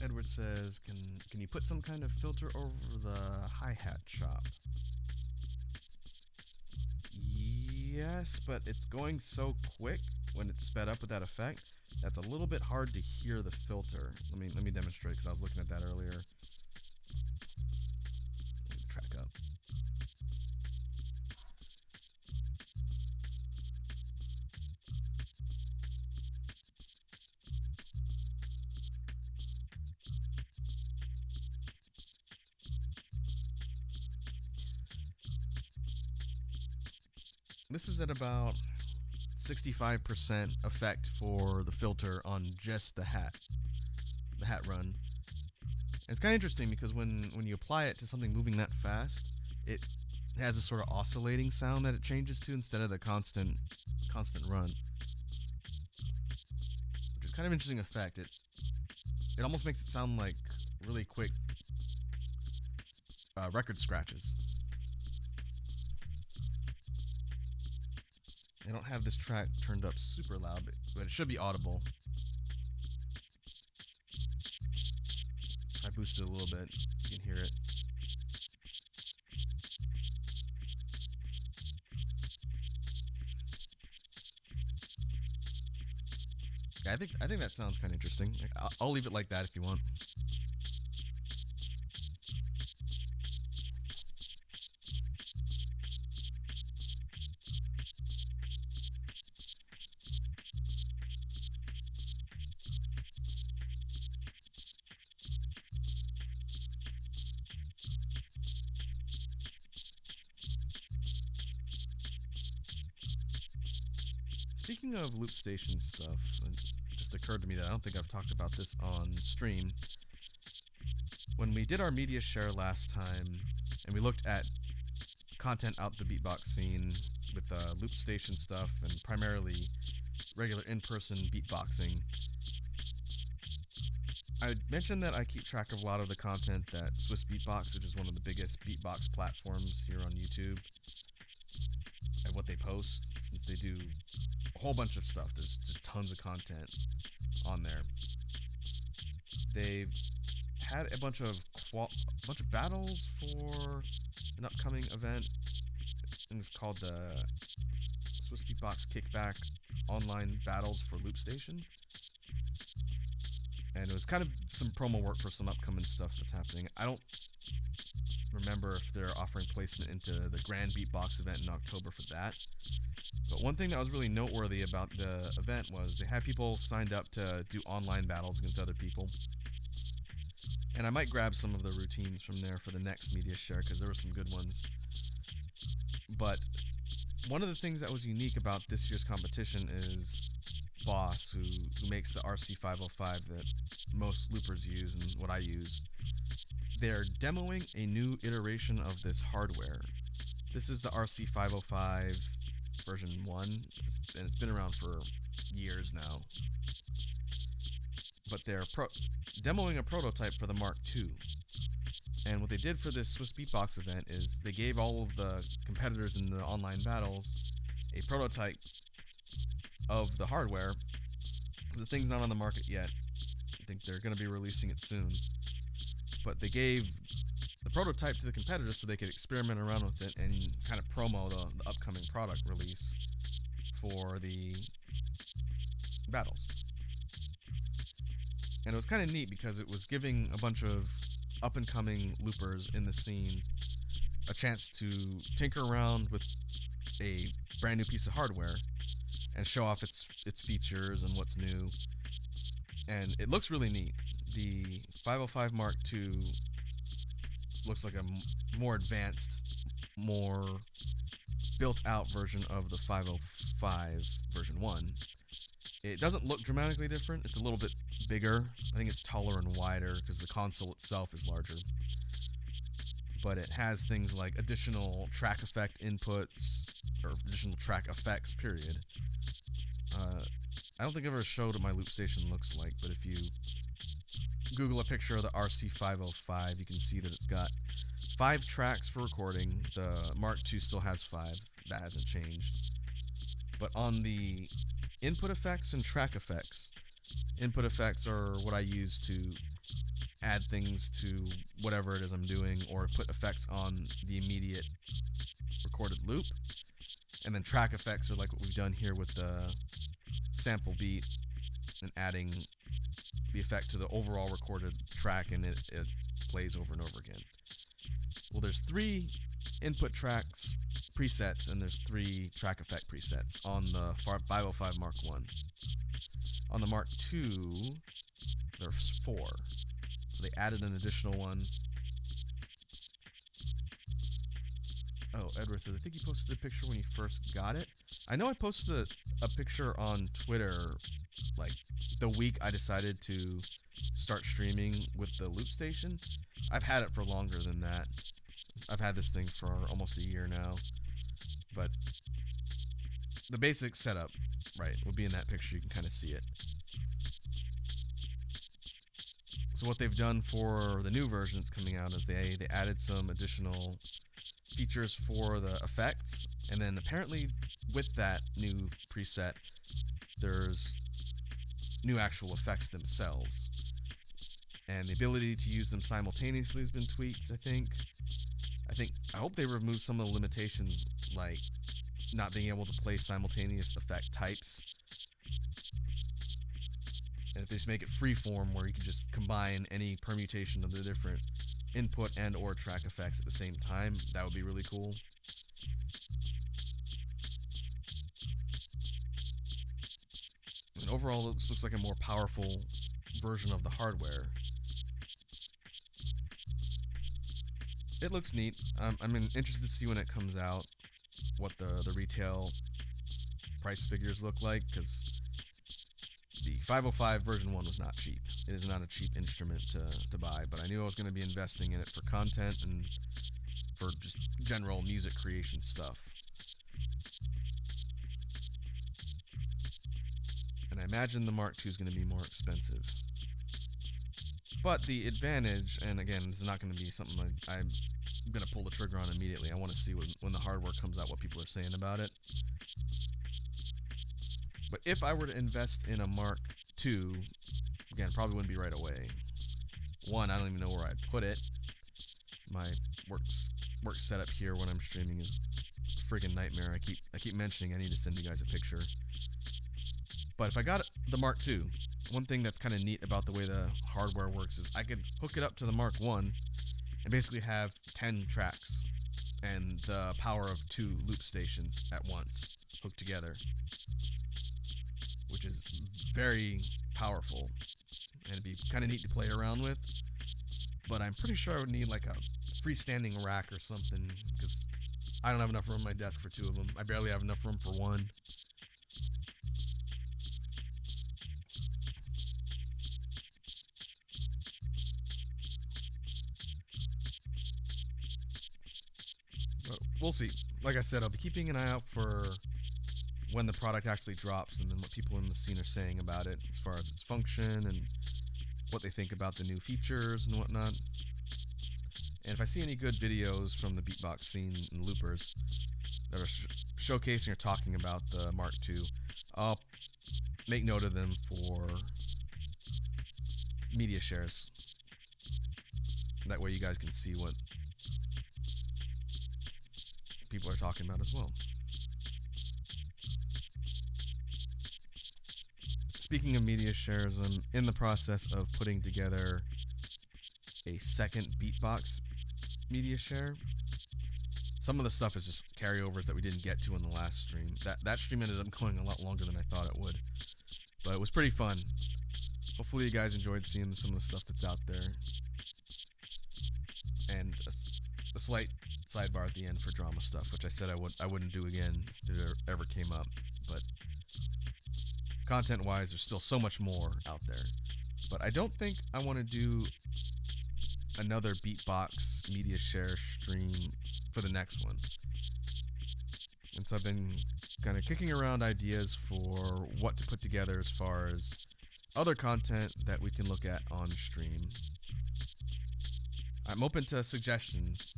Speaker 1: Edward says, can you put some kind of filter over the hi-hat chop? Yes, but it's going so quick when it's sped up with that effect. That's a little bit hard to hear the filter. Let me demonstrate because I was looking at that earlier. Track up. This is at about 65% effect for the filter on just the hat run. And it's kind of interesting because when you apply it to something moving that fast, it has a sort of oscillating sound that it changes to instead of the constant run, which is kind of interesting effect. It almost makes it sound like really quick record scratches. I don't have this track turned up super loud, but it should be audible. I boosted a little bit, you can hear it. Yeah, I think that sounds kind of interesting. I'll leave it like that if you want. Speaking of loop station stuff, it just occurred to me that I don't think I've talked about this on stream. When we did our media share last time, and we looked at content out the beatbox scene with loop station stuff and primarily regular in-person beatboxing. I mentioned that I keep track of a lot of the content that Swiss Beatbox, which is one of the biggest beatbox platforms here on YouTube, and what they post, since they do a whole bunch of stuff. There's just tons of content on there. They've had a bunch of battles for an upcoming event. It was called the Swiss Beatbox Kickback Online Battles for Loop Station. And it was kind of some promo work for some upcoming stuff that's happening. I don't remember if they're offering placement into the Grand Beatbox event in October for that. But one thing that was really noteworthy about the event was they had people signed up to do online battles against other people. And I might grab some of the routines from there for the next media share because there were some good ones. But one of the things that was unique about this year's competition is Boss, who makes the RC505 that most loopers use and what I use. They're demoing a new iteration of this hardware. This is the RC505 version 1, and it's been around for years now. But they're demoing a prototype for the Mark II. And what they did for this Swiss Beatbox event is they gave all of the competitors in the online battles a prototype of the hardware. The thing's not on the market yet. I think they're going to be releasing it soon. But they gave the prototype to the competitors so they could experiment around with it and kind of promo the upcoming product release for the battles. And it was kind of neat because it was giving a bunch of up-and-coming loopers in the scene a chance to tinker around with a brand new piece of hardware and show off its features and what's new. And it looks really neat. The 505 Mark II looks like a more advanced, more built-out version of the 505 version 1. It doesn't look dramatically different. It's a little bit bigger. I think it's taller and wider because the console itself is larger. But it has things like additional track effect inputs, or additional track effects, period. I don't think I ever showed what my loop station looks like, but if you Google a picture of the RC505, you can see that it's got 5 tracks for recording. The Mark II still has 5. That hasn't changed. But on the input effects and track effects, input effects are what I use to add things to whatever it is I'm doing, or put effects on the immediate recorded loop. And then track effects are like what we've done here with the sample beat and adding the effect to the overall recorded track, and it plays over and over again. Well, there's 3 input tracks presets, and there's 3 track effect presets on the 505 Mark I. On the Mark II, there's 4. So they added an additional one. Oh, Edward says, I think you posted a picture when you first got it. I know I posted a picture on Twitter, like, the week I decided to start streaming with the loop station. I've had it for longer than that. I've had this thing for almost a year now. But the basic setup, right, will be in that picture. You can kind of see it. So what they've done for the new version that's coming out is they added some additional features for the effects, and then apparently with that new preset there's new actual effects themselves, and the ability to use them simultaneously has been tweaked. I hope they remove some of the limitations, like not being able to play simultaneous effect types, and if they just make it freeform where you can just combine any permutation of the different input and or track effects at the same time, that would be really cool. And overall, this looks like a more powerful version of the hardware. It looks neat. I'm interested to see when it comes out what the retail price figures look like, because the 505 version 1 was not cheap. It is not a cheap instrument to buy, but I knew I was going to be investing in it for content and for just general music creation stuff. And I imagine the Mark II is going to be more expensive. But the advantage, and again, this is not going to be something like I'm going to pull the trigger on immediately. I want to see when the hardware comes out what people are saying about it. But if I were to invest in a Mark II, again, probably wouldn't be right away. One, I don't even know where I'd put it. My work setup here when I'm streaming is a friggin' nightmare. I keep mentioning I need to send you guys a picture. But if I got the Mark II, one thing that's kind of neat about the way the hardware works is I could hook it up to the Mark I and basically have 10 tracks and the power of 2 loop stations at once hooked together, which is very powerful and it'd be kind of neat to play around with. But I'm pretty sure I would need like a freestanding rack or something because I don't have enough room on my desk for 2 of them. I barely have enough room for 1. But we'll see. Like I said, I'll be keeping an eye out for when the product actually drops and then what people in the scene are saying about it as far as its function and what they think about the new features and whatnot. And if I see any good videos from the beatbox scene and loopers that are showcasing or talking about the Mark II, I'll make note of them for media shares. That way you guys can see what people are talking about as well. Speaking of media shares, I'm in the process of putting together a second beatbox media share. Some of the stuff is just carryovers that we didn't get to in the last stream. That stream ended up going a lot longer than I thought it would, but it was pretty fun. Hopefully you guys enjoyed seeing some of the stuff that's out there. And a slight sidebar at the end for drama stuff, which I said I wouldn't do again if it ever came up. But content-wise, there's still so much more out there. But I don't think I want to do another beatbox media share stream for the next one. And so I've been kind of kicking around ideas for what to put together as far as other content that we can look at on stream. I'm open to suggestions.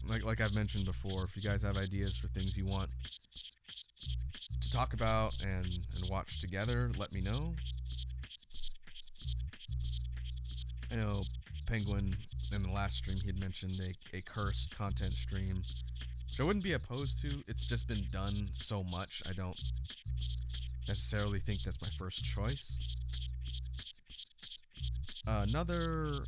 Speaker 1: Like I've mentioned before, if you guys have ideas for things you want to talk about and watch together, let me know. I know Penguin in the last stream he had mentioned a cursed content stream, which I wouldn't be opposed to. It's just been done so much I don't necessarily think that's my first choice. Another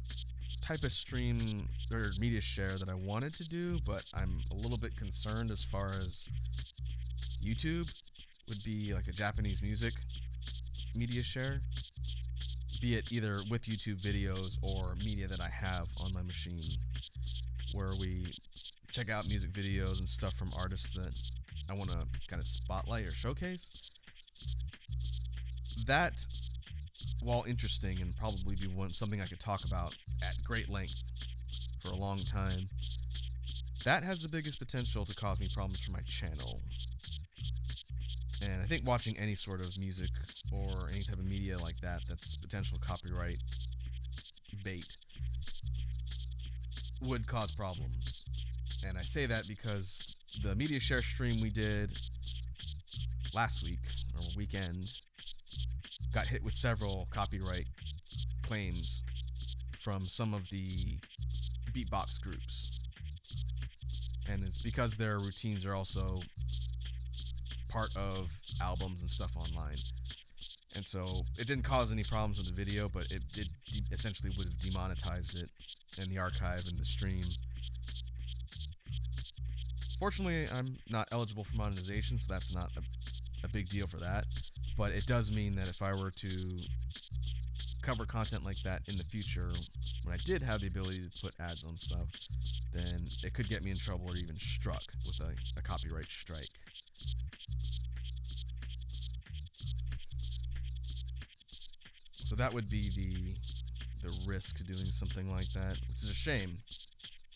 Speaker 1: type of stream or media share that I wanted to do, but I'm a little bit concerned as far as YouTube, would be like a Japanese music media share, be it either with YouTube videos or media that I have on my machine, where we check out music videos and stuff from artists that I want to kind of spotlight or showcase. That, while interesting and probably be something I could talk about at great length for a long time, that has the biggest potential to cause me problems for my channel. And I think watching any sort of music or any type of media like that that's potential copyright bait would cause problems. And I say that because the media share stream we did last week or weekend got hit with several copyright claims from some of the beatbox groups. And it's because their routines are also part of albums and stuff online. And so it didn't cause any problems with the video, but it did essentially would have demonetized it in the archive and the stream. Fortunately, I'm not eligible for monetization, so that's not a big deal for that. But it does mean that if I were to cover content like that in the future, when I did have the ability to put ads on stuff, then it could get me in trouble or even struck with a copyright strike. So that would be the risk to doing something like that, which is a shame.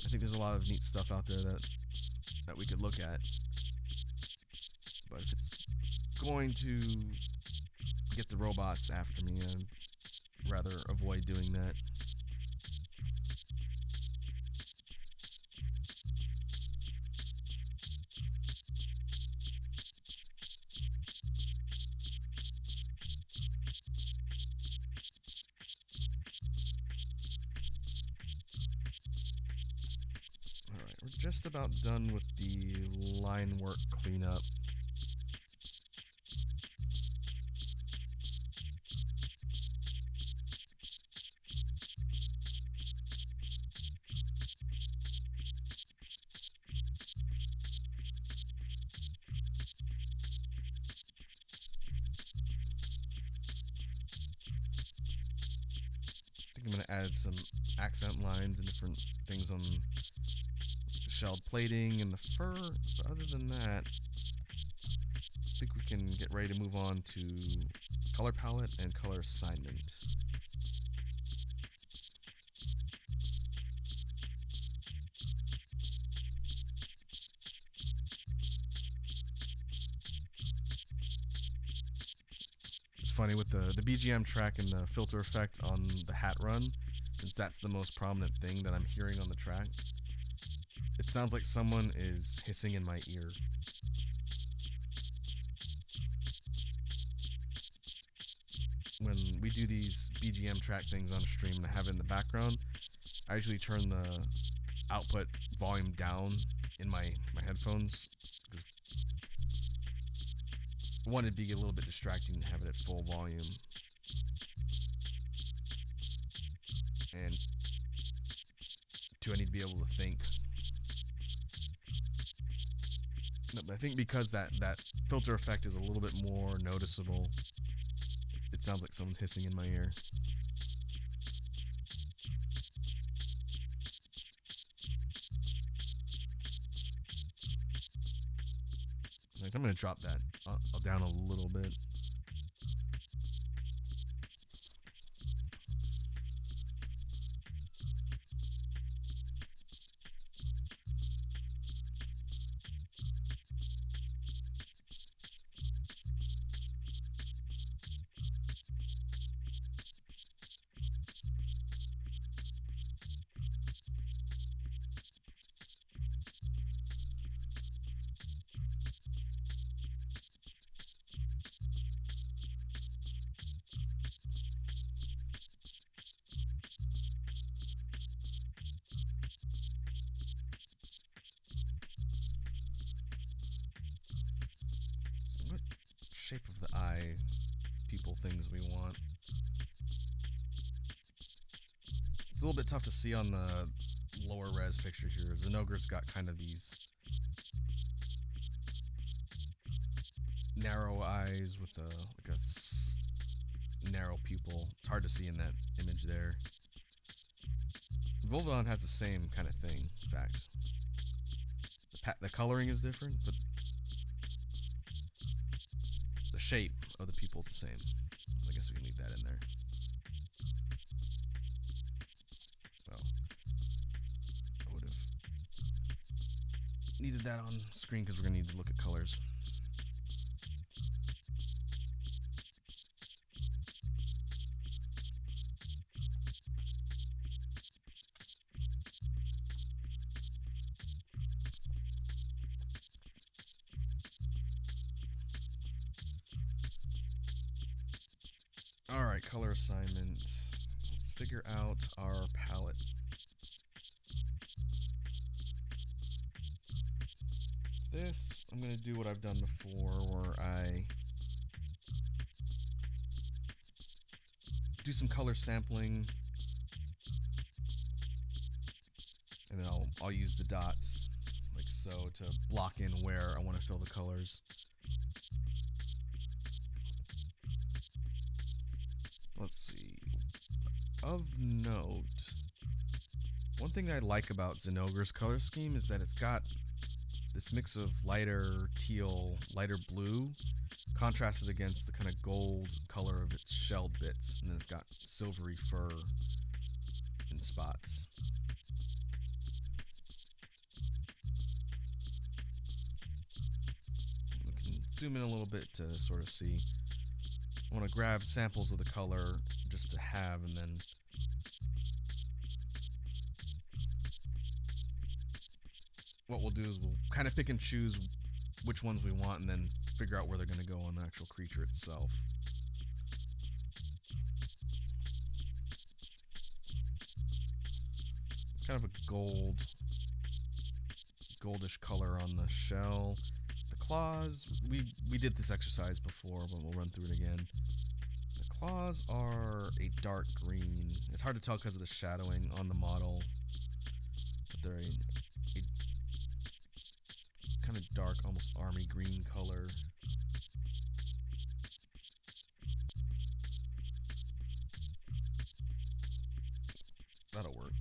Speaker 1: I think there's a lot of neat stuff out there that we could look at. But if it's going to get the robots after me, I'd rather avoid doing that. Alright, we're just about done with the line work cleanup. I'm going to add some accent lines and different things on the shelled plating and the fur. But other than that, I think we can get ready to move on to color palette and color assignment. It's funny with the BGM track and the filter effect on the hat run, since that's the most prominent thing that I'm hearing on the track. It sounds like someone is hissing in my ear. When we do these BGM track things on stream and I have it in the background, I usually turn the output volume down in my headphones, because one, it'd be a little bit distracting to have it at full volume, and two, I need to be able to think. No, but I think because that filter effect is a little bit more noticeable, it sounds like someone's hissing in my ear. I'm going to drop that down a little bit. Shape of the eye, people things we want. It's a little bit tough to see on the lower res picture here. Zinogre's got kind of these narrow eyes with a narrow pupil. It's hard to see in that image there. Volvidon has the same kind of thing, in fact. The coloring is different, but the shape of the pupil is the same. So I guess we can leave that in there. Well, I would have needed that on screen because we're going to need to look at colors. Alright, color assignment. Let's figure out our palette. This, I'm going to do what I've done before, where I do some color sampling, and then I'll use the dots, like so, to block in where I want to fill the colors. Let's see. Of note, one thing I like about Zinogre's color scheme is that it's got this mix of lighter teal, lighter blue, contrasted against the kind of gold color of its shelled bits, and then it's got silvery fur in spots. zoom in a little bit to sort of see. I want to grab samples of the color just to have, and then what we'll do is we'll kind of pick and choose which ones we want and then figure out where they're going to go on the actual creature itself. Kind of a goldish color on the shell. The claws, we did this exercise before, but we'll run through it again. The claws are a dark green. It's hard to tell because of the shadowing on the model, but they're a kind of dark, almost army green color. That'll work.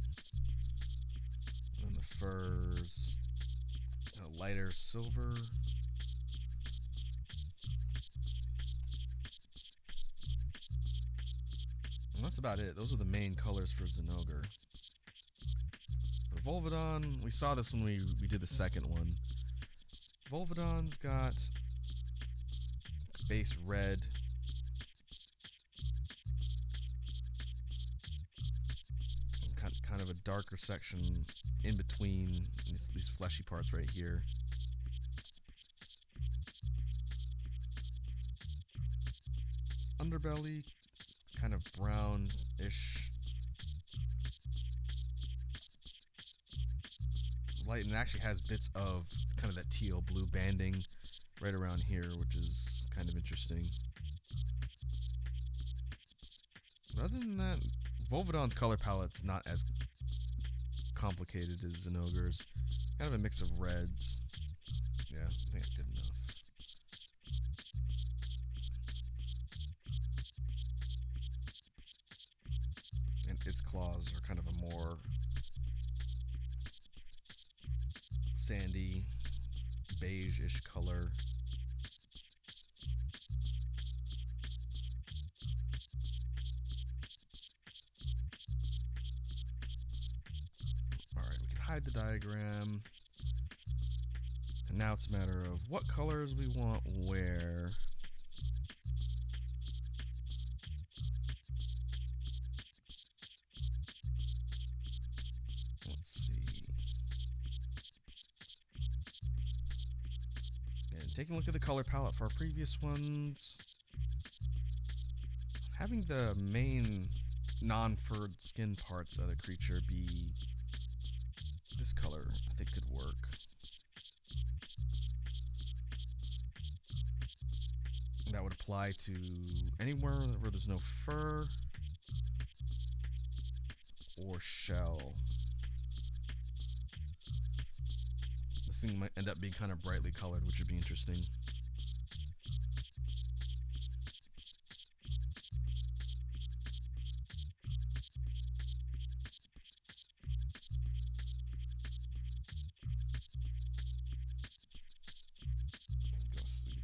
Speaker 1: And the furs, a lighter silver. And that's about it. Those are the main colors for Zinogre. For Volvidon, we saw this when we did the second one. Volvidon's got base red. Kind of a darker section in between these fleshy parts right here. Underbelly, kind of brownish. Light, and it actually has bits of kind of that teal blue banding right around here, which is kind of interesting. But other than that, Volvidon's color palette's not as complicated as Zinogre's. Kind of a mix of reds. Yeah, I think it's good enough. And its claws are kind of a more sandy, beige-ish color. Alright, we can hide the diagram. And now it's a matter of what colors we want where. Let's see. And taking a look at the color palette for our previous ones, having the main non-furred skin parts of the creature be this color, I think could work. That would apply to anywhere where there's no fur or shell. This thing might end up being kind of brightly colored, which would be interesting.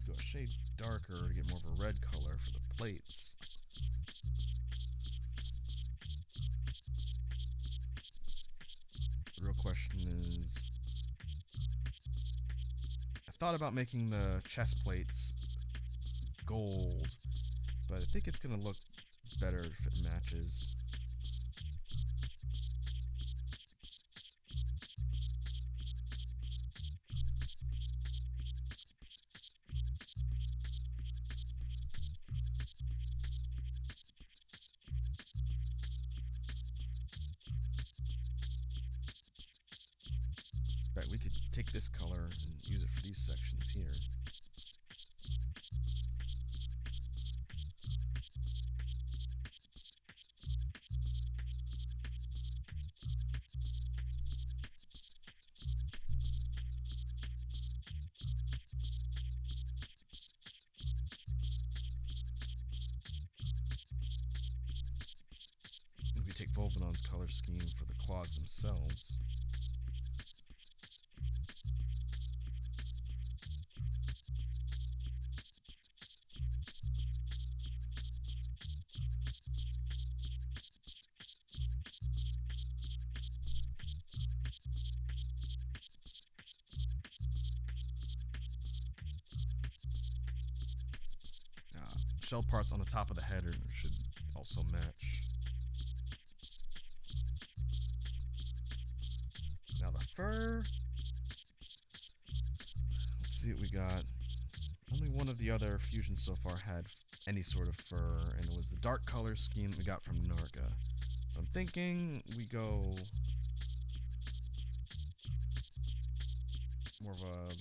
Speaker 1: Go a shade darker to get more of a red color for the plates. The real question is, I thought about making the chest plates gold, but I think it's going to look better if it matches. We could take this color and use it for these sections here. If we take Volvidon's color scheme for the claws themselves, shell parts on the top of the header should also match. Now the fur. Let's see what we got. Only one of the other fusions so far had any sort of fur, and it was the dark color scheme we got from Narga. So I'm thinking we go more of a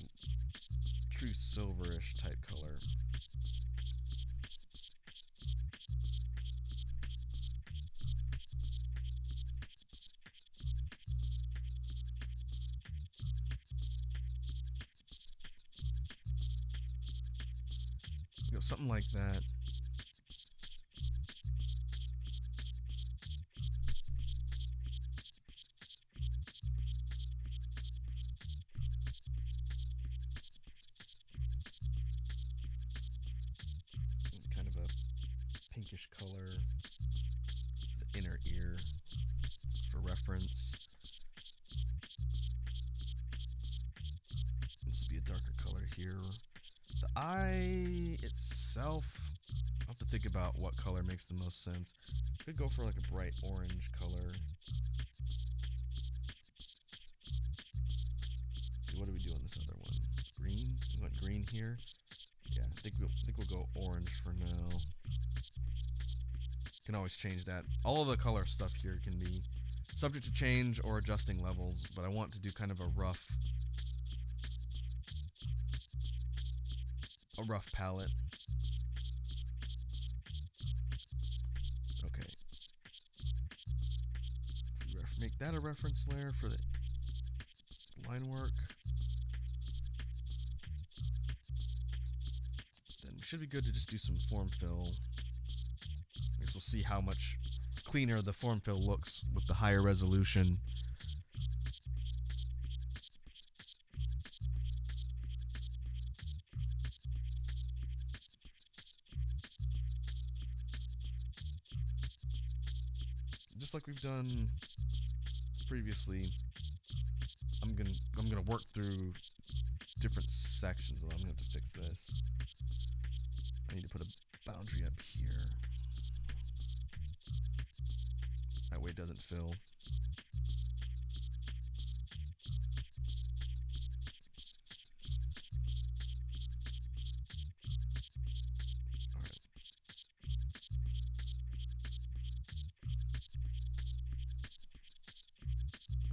Speaker 1: true silverish type color. Go something like that. Kind of a pinkish color for the inner ear for reference. This would be a darker color here. The eye itself, I'll have to think about what color makes the most sense. Could go for like a bright orange color. Let's see, what do we do on this other one? Green? We want green here? Yeah, I think we'll go orange for now. Can always change that. All of the color stuff here can be subject to change or adjusting levels, but I want to do kind of a rough palette. Okay. Make that a reference layer for the line work. Then we should be good to just do some form fill. I guess we'll see how much cleaner the form fill looks with the higher resolution. Just like we've done previously, I'm gonna work through different sections. I'm gonna have to fix this. I need to put a boundary up here. That way it doesn't fill.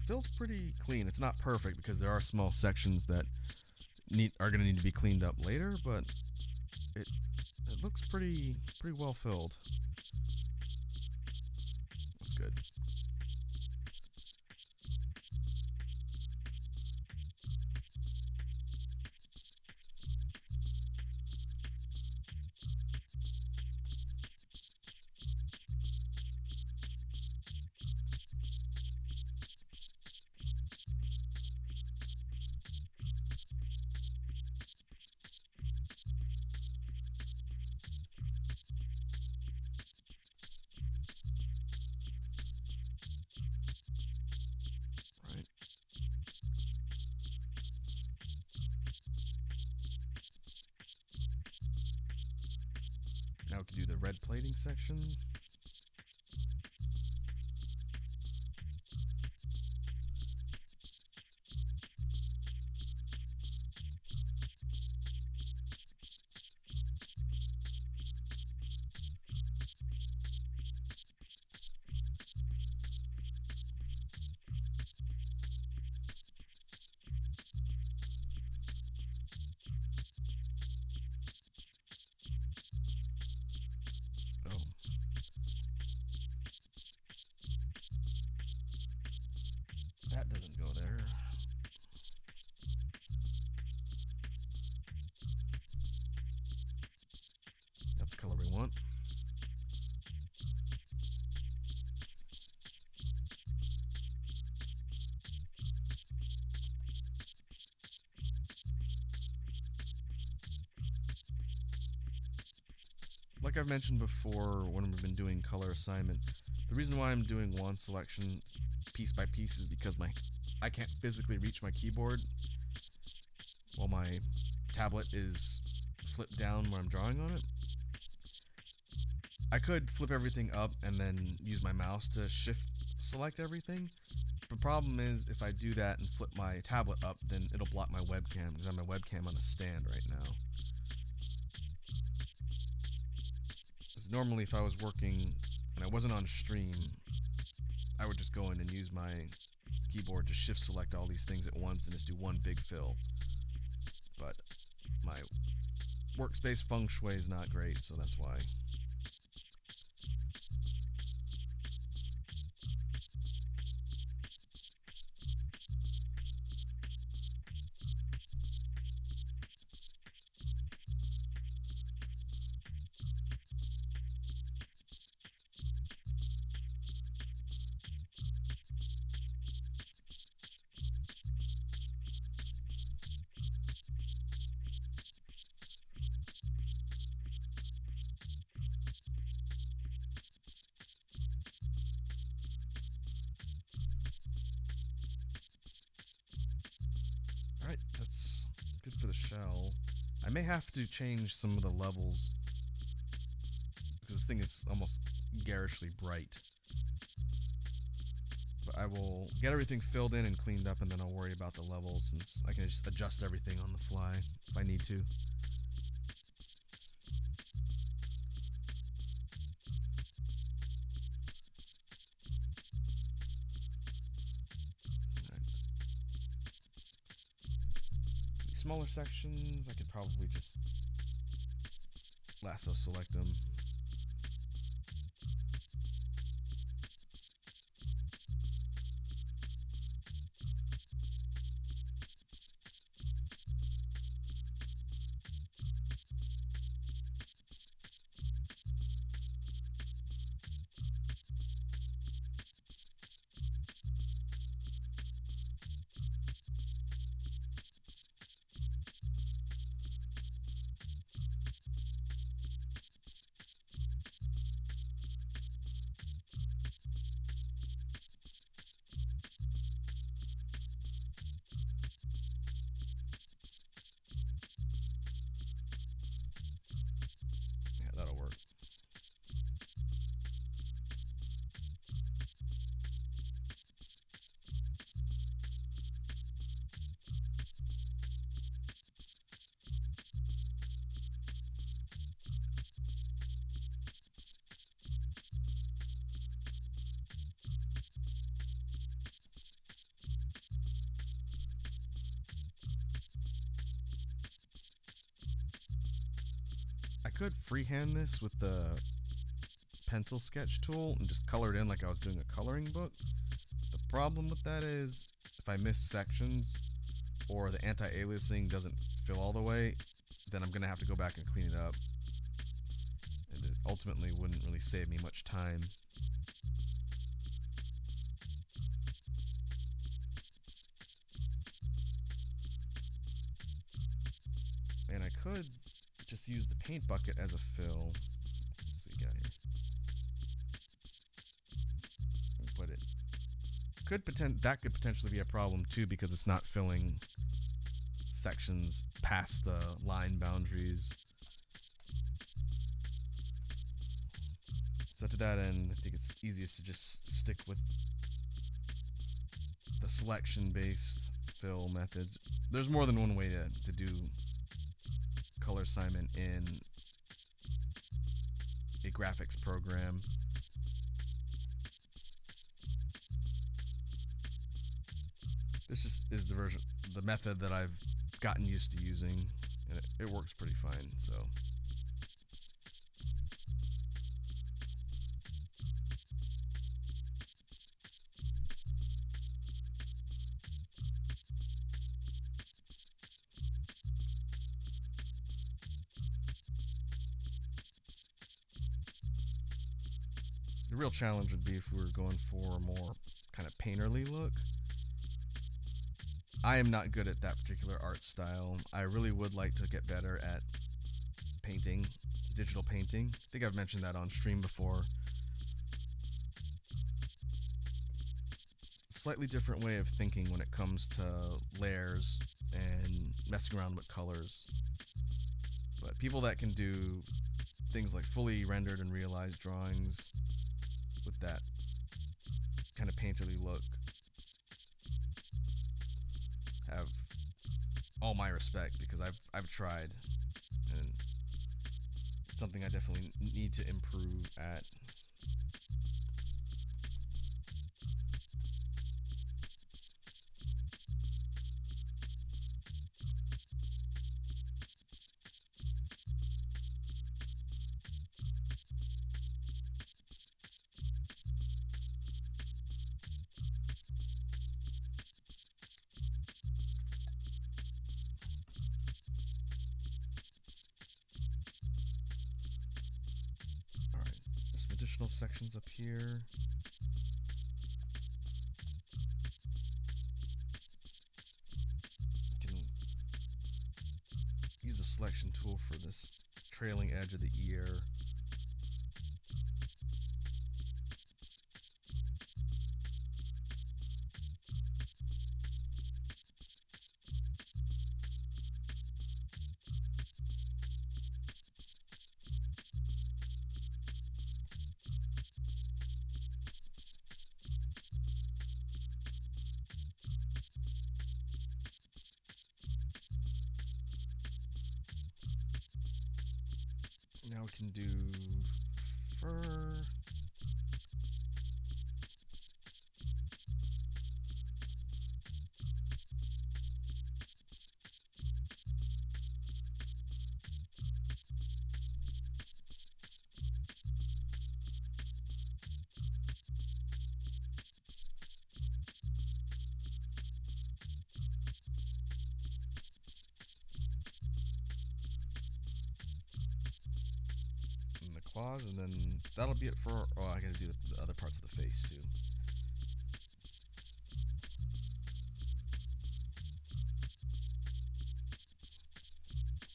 Speaker 1: Feels pretty clean. It's not perfect because there are small sections that are going to need to be cleaned up later, but it looks pretty well filled. That's good. Now we can do the red plating sections. That doesn't go there. That's the color we want. Like I've mentioned before when we've been doing color assignment, the reason why I'm doing one selection piece by piece is because I can't physically reach my keyboard while my tablet is flipped down when I'm drawing on it. I could flip everything up and then use my mouse to shift select everything. The problem is if I do that and flip my tablet up, then it'll block my webcam because I have my webcam on a stand right now. Because normally if I was working and I wasn't on stream, I would just go in and use my keyboard to shift select all these things at once and just do one big fill. But my workspace feng shui is not great, so that's why. Alright, that's good for the shell. I may have to change some of the levels because this thing is almost garishly bright. But I will get everything filled in and cleaned up, and then I'll worry about the levels since I can just adjust everything on the fly if I need to. Smaller sections, I could probably just lasso select them. Yeah, that'll work. I could freehand this with the pencil sketch tool and just color it in like I was doing a coloring book. The problem with that is if I miss sections or the anti-aliasing doesn't fill all the way, then I'm going to have to go back and clean it up. And it ultimately wouldn't really save me much time. And I could just use the paint bucket as a fill. Let's see, get out here. But it could potentially be a problem too because it's not filling sections past the line boundaries. So to that end, I think it's easiest to just stick with the selection-based fill methods. There's more than one way to do color assignment in a graphics program. This just is the method that I've gotten used to using, and it works pretty fine, so. The real challenge would be if we were going for a more kind of painterly look. I am not good at that particular art style. I really would like to get better at painting, digital painting. I think I've mentioned that on stream before. Slightly different way of thinking when it comes to layers and messing around with colors. But people that can do things like fully rendered and realized drawings with that kind of painterly look have all my respect, because I've tried, and it's something I definitely need to improve at. Alright, there's some additional sections up here. You can use the selection tool for this trailing edge of the ear. Now we can do fur. Claws, and then that'll be it for. Oh, I gotta do the other parts of the face too.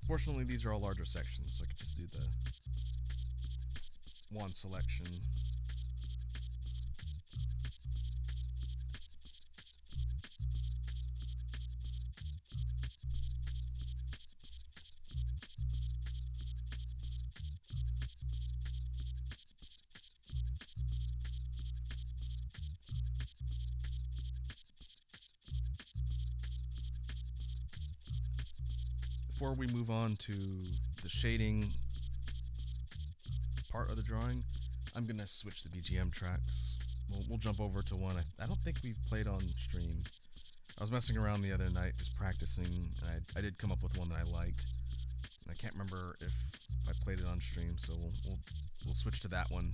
Speaker 1: Fortunately, these are all larger sections, so I could just do the one selection. Before we move on to the shading part of the drawing, I'm gonna switch the BGM tracks. We'll jump over to one I don't think we've played on stream. I was messing around the other night just practicing, and I did come up with one that I liked. I can't remember if I played it on stream, so we'll switch to that one.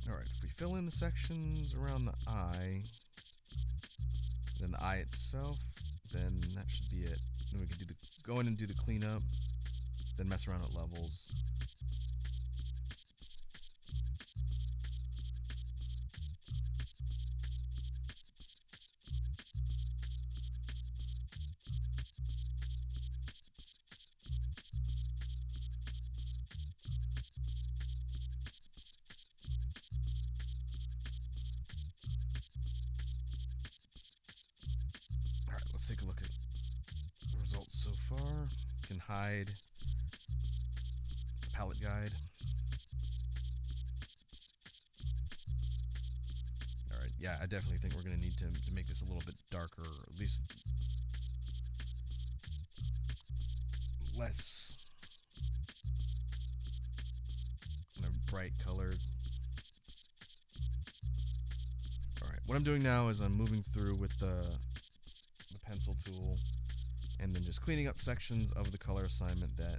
Speaker 1: Alright, if we fill in the sections around the eye, then the eye itself, then that should be it. Then we can go in and do the cleanup, then mess around with levels. Let's take a look at the results so far. You can hide the palette guide. Alright, yeah, I definitely think we're going to need to make this a little bit darker, or at least less kind of bright colored. Alright, what I'm doing now is I'm moving through with the pencil tool, and then just cleaning up sections of the color assignment that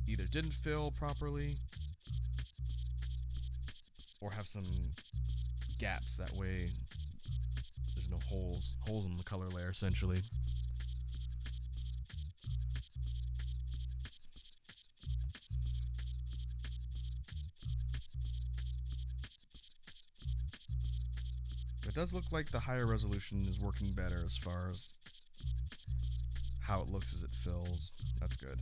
Speaker 1: either didn't fill properly or have some gaps. That way there's no holes in the color layer, essentially. It does look like the higher resolution is working better as far as how it looks as it fills. That's good.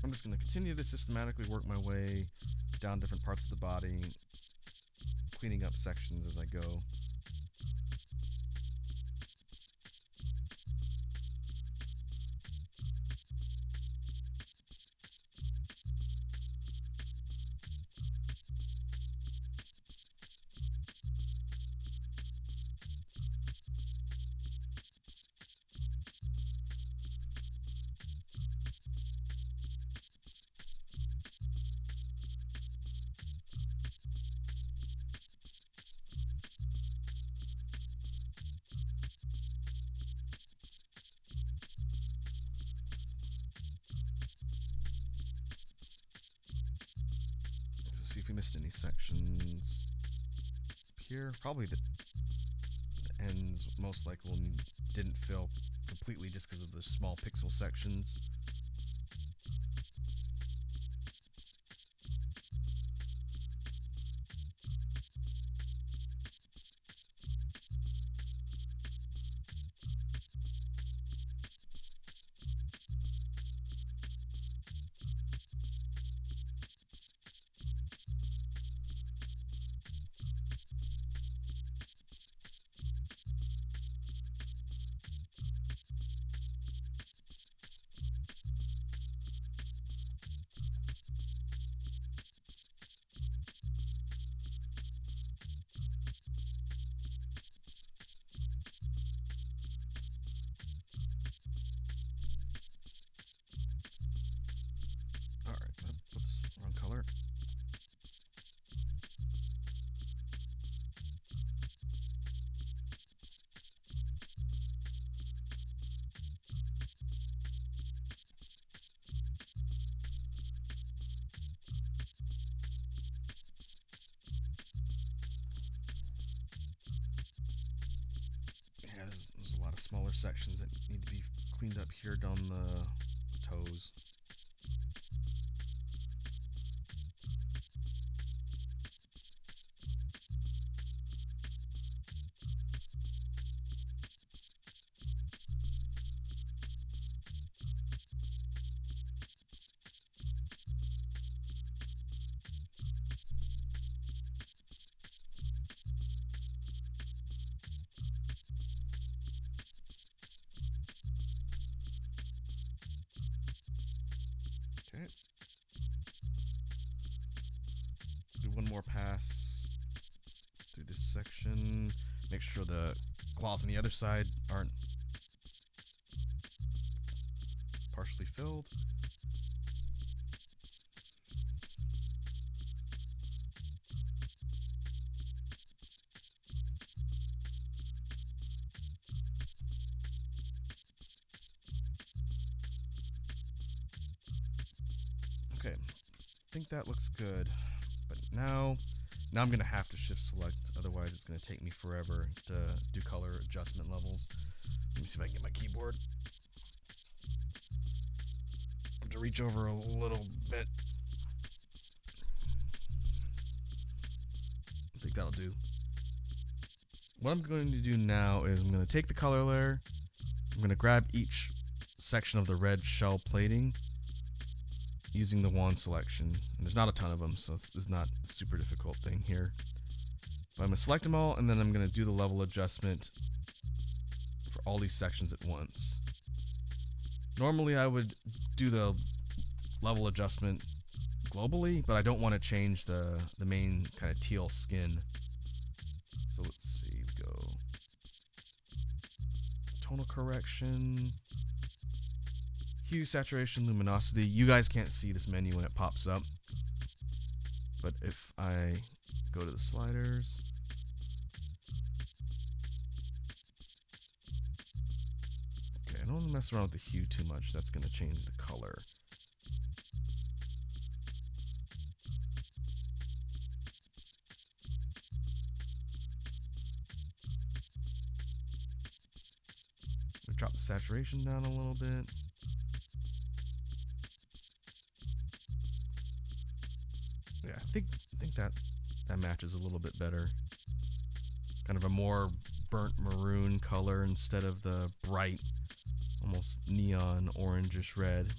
Speaker 1: I'm just going to continue to systematically work my way down different parts of the body, cleaning up sections as I go. See if we missed any sections here. Probably the ends most likely didn't fill completely just because of the small pixel sections. There's a lot of smaller sections that need to be cleaned up here down the toes. Okay. Do one more pass through this section. Make sure the claws on the other side aren't partially filled. Okay, I think that looks good. But now I'm going to have to shift select, otherwise it's going to take me forever to do color adjustment levels. Let me see if I can get my keyboard. I have to reach over a little bit. I think that'll do. What I'm going to do now is I'm going to take the color layer, I'm going to grab each section of the red shell plating using the wand selection. And there's not a ton of them, so it's not a super difficult thing here. But I'm going to select them all, and then I'm going to do the level adjustment for all these sections at once. Normally I would do the level adjustment globally, but I don't want to change the main kind of teal skin. So let's see, we go tonal correction, hue, saturation, luminosity. You guys can't see this menu when it pops up, but if I go to the sliders. Okay, I don't want to mess around with the hue too much. That's going to change the color. Drop the saturation down a little bit. Yeah, I think that matches a little bit better. Kind of a more burnt maroon color instead of the bright, almost neon orangish red.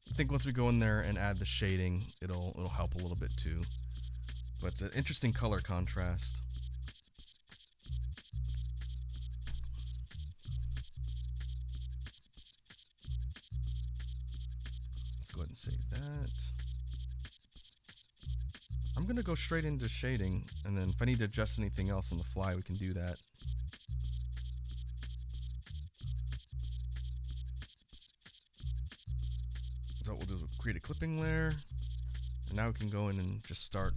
Speaker 1: I think once we go in there and add the shading, it'll help a little bit too. But it's an interesting color contrast. Let's go ahead and save that. I'm gonna go straight into shading, and then if I need to adjust anything else on the fly, we can do that. So what we'll do is we'll create a clipping layer, and now we can go in and just start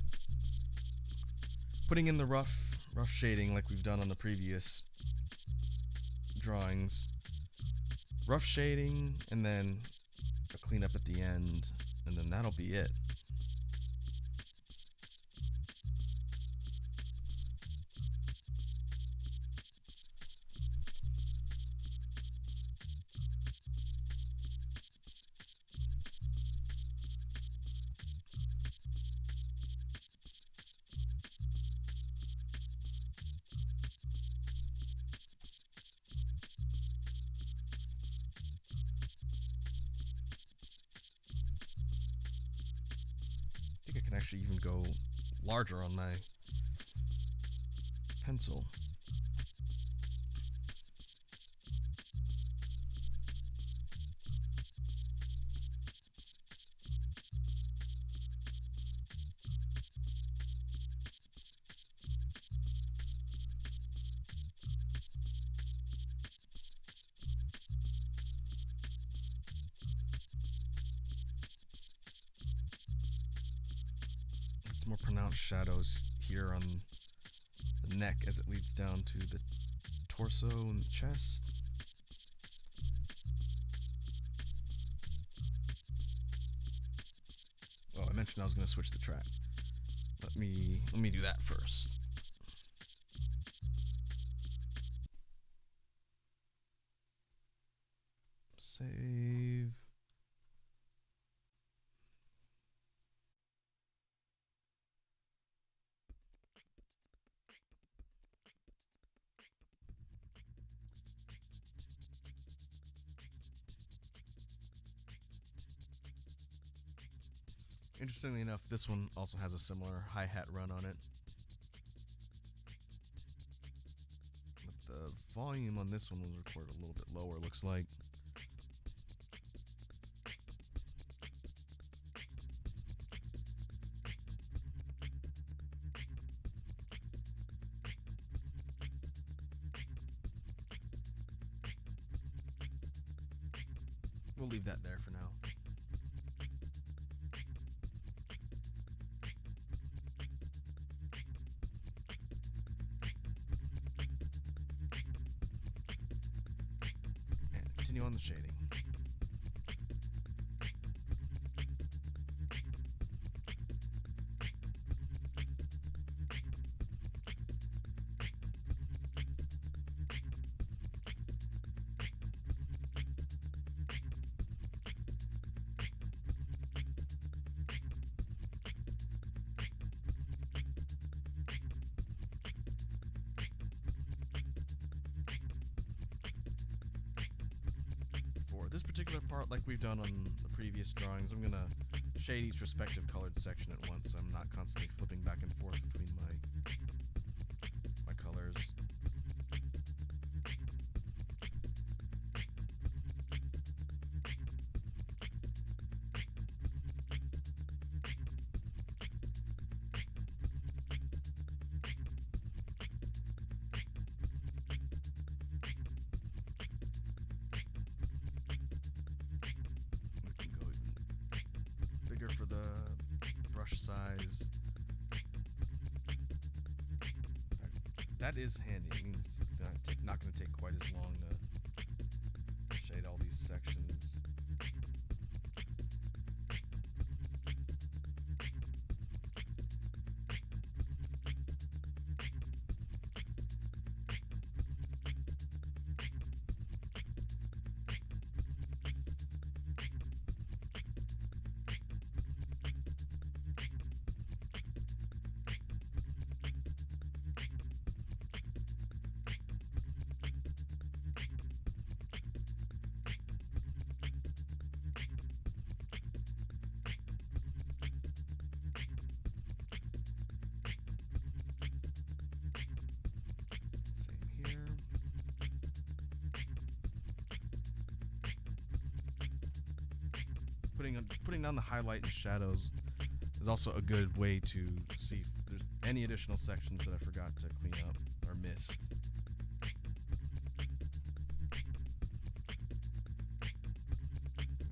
Speaker 1: putting in the rough shading like we've done on the previous drawings. Rough shading, and then a cleanup at the end, and then that'll be it. I can actually even go larger on my pencil. It's more pronounced shadows here on the neck as it leads down to the torso and the chest. Oh, I mentioned I was going to switch the track. Let me do that first. Save. Interestingly enough, this one also has a similar hi-hat run on it. But the volume on this one was recorded a little bit lower, looks like. We'll leave that there for now. And continue on the shading. For this particular part, like we've done on the previous drawings, I'm going to shade each respective colored section at once, so I'm not constantly flipping back and forth between my colors. bigger for the brush size. That is handy. It means it's not going to take quite as long to shade all these sections. Putting down the highlight and shadows is also a good way to see if there's any additional sections that I forgot to clean up or missed. I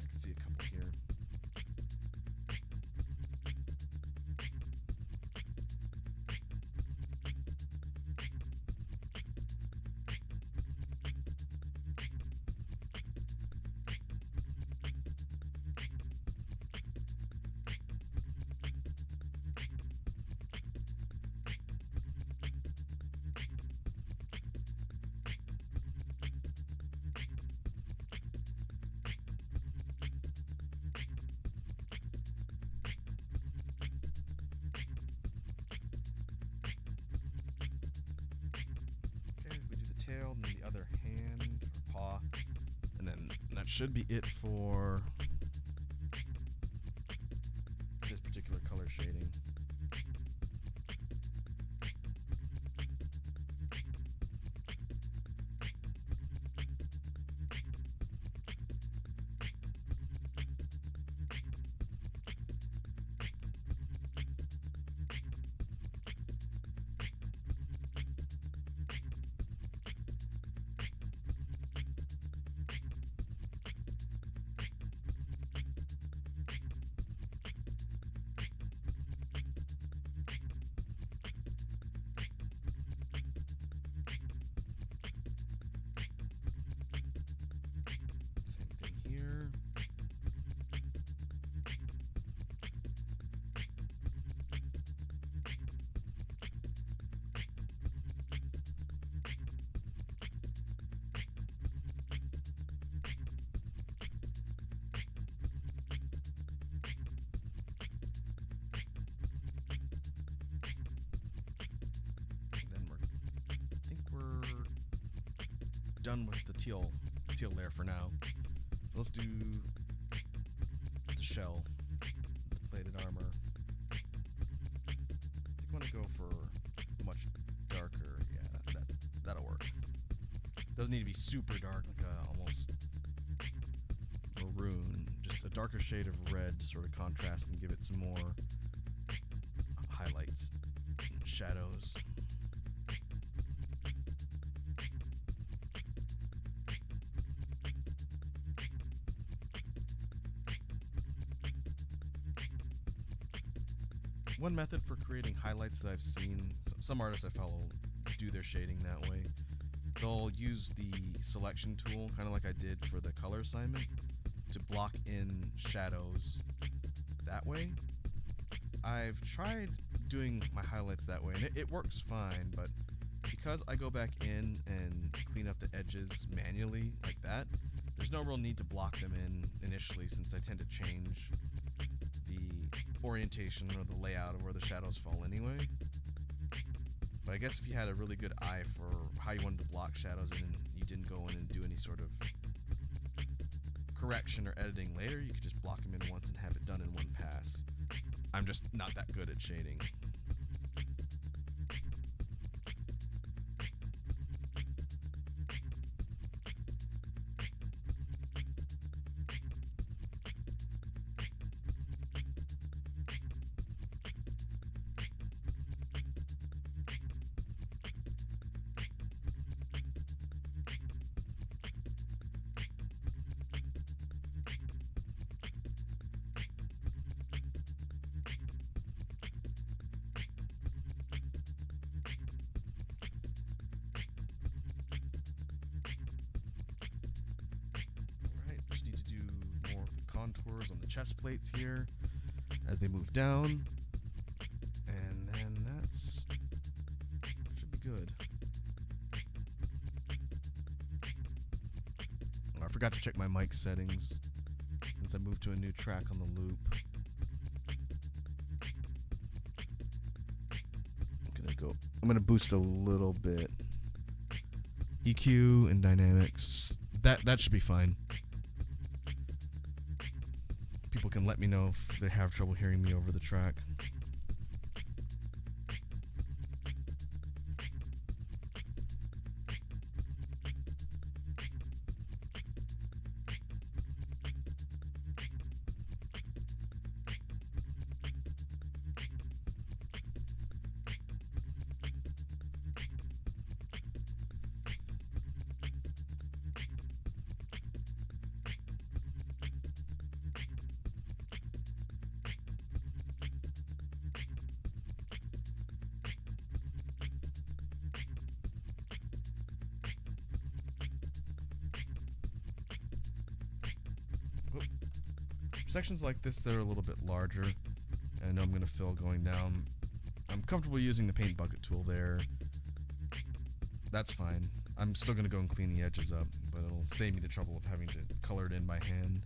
Speaker 1: can see a couple here. Tail and the other hand or paw, and then that should be it for this particular color shading. Here. I think we're done with the teal layer for now. Let's do the shell, the plated armor. I think I want to go for much darker. Yeah, that'll work. Doesn't need to be super dark, like almost maroon. Just a darker shade of red to sort of contrast and give it some more highlights and shadows. One method for creating highlights that I've seen, some artists I follow do their shading that way. They'll use the selection tool, kind of like I did for the color assignment, to block in shadows that way. I've tried doing my highlights that way, and it works fine, but because I go back in and clean up the edges manually like that, there's no real need to block them in initially, since I tend to change the orientation or the layout of where the shadows fall anyway. But I guess if you had a really good eye for how you wanted to block shadows and you didn't go in and do any sort of correction or editing later, you could just block them in once and have it done in one pass. I'm just not that good at shading. contours on the chest plates here as they move down. And then that should be good. Oh, I forgot to check my mic settings since I moved to a new track on the loop. I'm gonna boost a little bit. EQ and dynamics. That should be fine. People can let me know if they have trouble hearing me over the track. Sections like this that are a little bit larger, and I know I'm going to fill going down. I'm comfortable using the paint bucket tool there. That's fine. I'm still going to go and clean the edges up, but it'll save me the trouble of having to color it in by hand.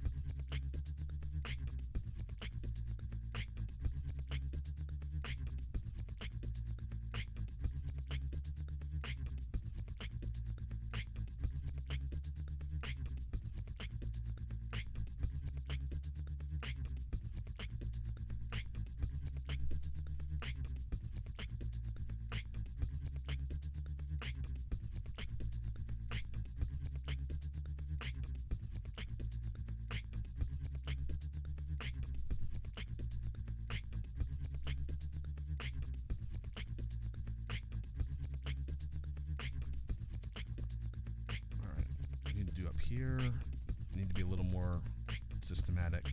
Speaker 1: Here, need to be a little more systematic.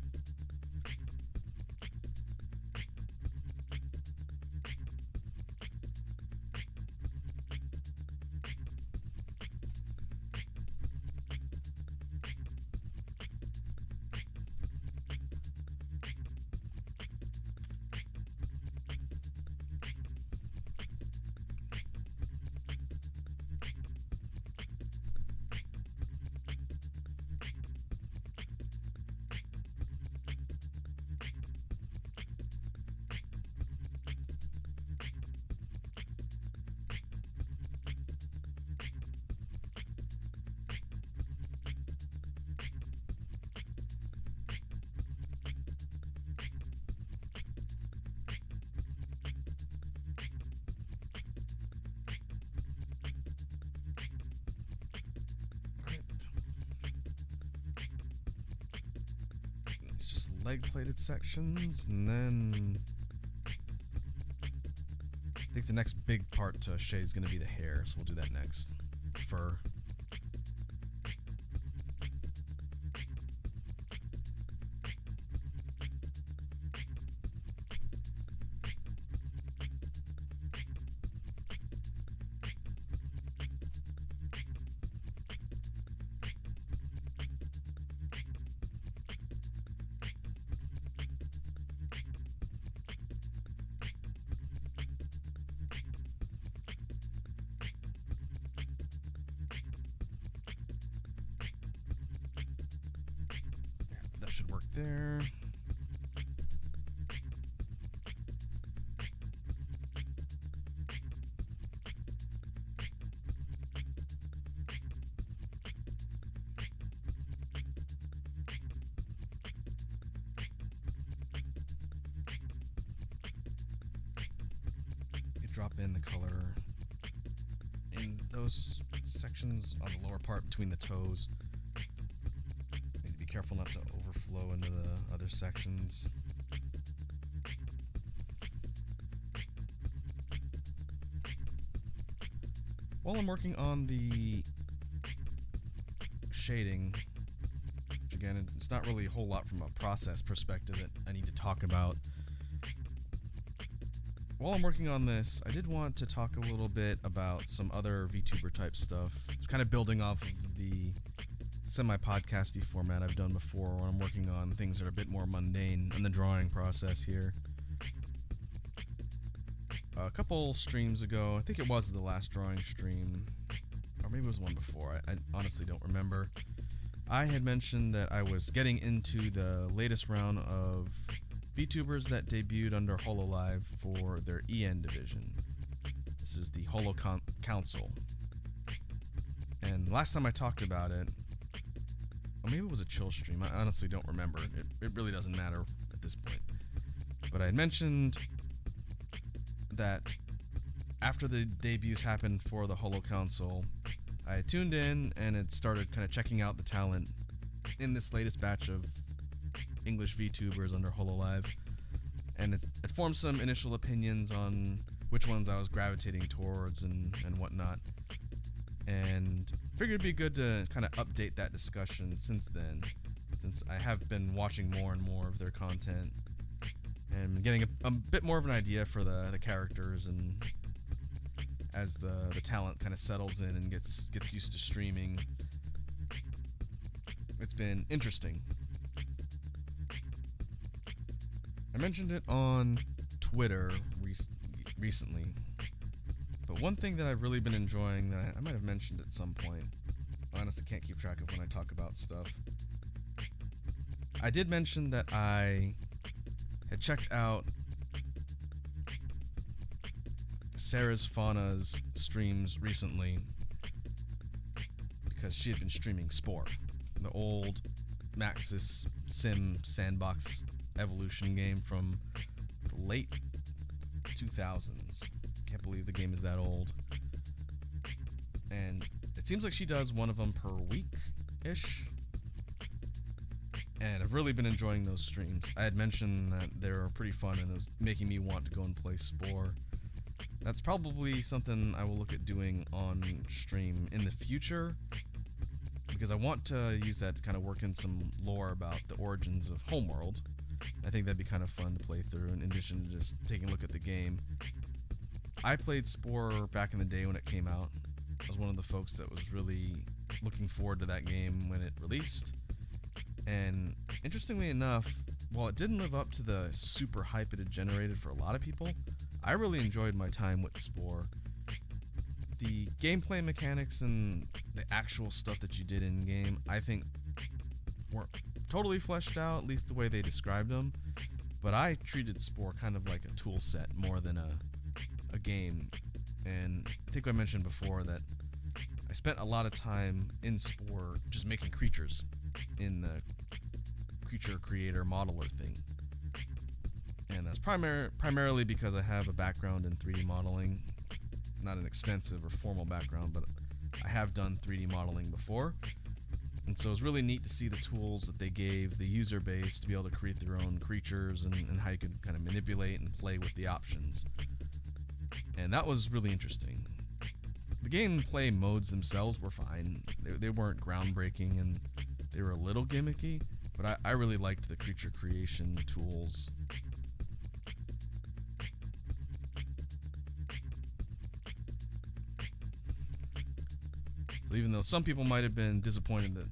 Speaker 1: Leg plated sections, and then I think the next big part to shade is going to be the hair, so we'll do that next. Fur. Should work there. You drop in the color in those sections on the lower part between the toes. Careful not to overflow into the other sections. While I'm working on the shading, which again, it's not really a whole lot from a process perspective that I need to talk about. While I'm working on this, I did want to talk a little bit about some other VTuber type stuff, kind of building off of the semi-podcasty format I've done before, where I'm working on things that are a bit more mundane in the drawing process here. A couple streams ago, I think it was the last drawing stream, or maybe it was one before, I honestly don't remember, I had mentioned that I was getting into the latest round of VTubers that debuted under HoloLive for their EN division. This is the Holo Council. And last time I talked about it, or maybe it was a chill stream, I honestly don't remember. It really doesn't matter at this point. But I had mentioned that after the debuts happened for the Holo Council, I tuned in and had started kind of checking out the talent in this latest batch of English VTubers under HoloLive, and it formed some initial opinions on which ones I was gravitating towards and whatnot, and figured it'd be good to kind of update that discussion since then, since I have been watching more and more of their content and getting a bit more of an idea for the characters, and as the talent kind of settles in and gets used to streaming, it's been interesting. I mentioned it on Twitter recently, but one thing that I've really been enjoying that I might have mentioned at some point, I honestly can't keep track of when I talk about stuff. I did mention that I had checked out Sarah's Fauna's streams recently because she had been streaming Spore, the old Maxis Sim sandbox evolution game from the late 2000s. Can't believe the game is that old. And it seems like she does one of them per week-ish. And I've really been enjoying those streams. I had mentioned that they were pretty fun and it was making me want to go and play Spore. That's probably something I will look at doing on stream in the future, because I want to use that to kind of work in some lore about the origins of Homeworld. I think that'd be kind of fun to play through, in addition to just taking a look at the game. I played Spore back in the day when it came out. I was one of the folks that was really looking forward to that game when it released. And interestingly enough, while it didn't live up to the super hype it had generated for a lot of people, I really enjoyed my time with Spore. The gameplay mechanics and the actual stuff that you did in game, I think, weren't totally fleshed out, at least the way they described them. But I treated Spore kind of like a tool set more than a game. And I think I mentioned before that I spent a lot of time in Spore just making creatures in the creature creator modeler thing. And that's primarily because I have a background in 3D modeling. Not an extensive or formal background, but I have done 3D modeling before. And so it was really neat to see the tools that they gave the user base to be able to create their own creatures and how you could kind of manipulate and play with the options. And that was really interesting. The gameplay modes themselves were fine. They weren't groundbreaking and they were a little gimmicky, but I really liked the creature creation tools. So even though some people might have been disappointed that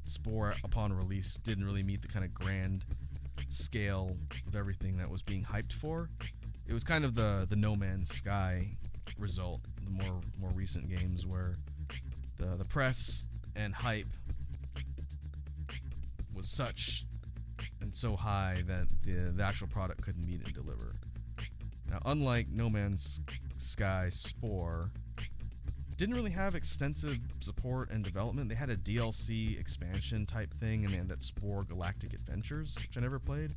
Speaker 1: Spore upon release didn't really meet the kind of grand scale of everything that was being hyped for, it was kind of the No Man's Sky result, the more recent games where the press and hype was such and so high that the actual product couldn't meet and deliver. Now, unlike No Man's Sky, Spore didn't really have extensive support and development. They had a DLC expansion type thing, and they had that Spore Galactic Adventures, which I never played.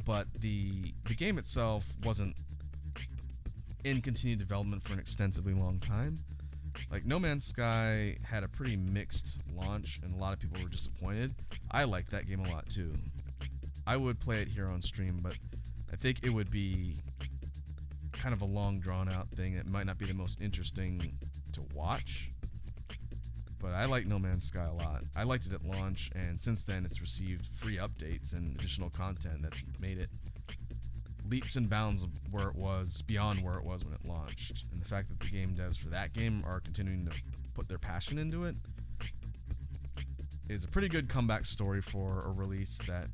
Speaker 1: But the game itself wasn't in continued development for an extensively long time. Like, No Man's Sky had a pretty mixed launch, and a lot of people were disappointed. I liked that game a lot, too. I would play it here on stream, but I think it would be kind of a long, drawn-out thing that might not be the most interesting to watch. But I like No Man's Sky a lot. I liked it at launch, and since then it's received free updates and additional content that's made it leaps and bounds where it was, beyond where it was when it launched. And the fact that the game devs for that game are continuing to put their passion into it is a pretty good comeback story for a release that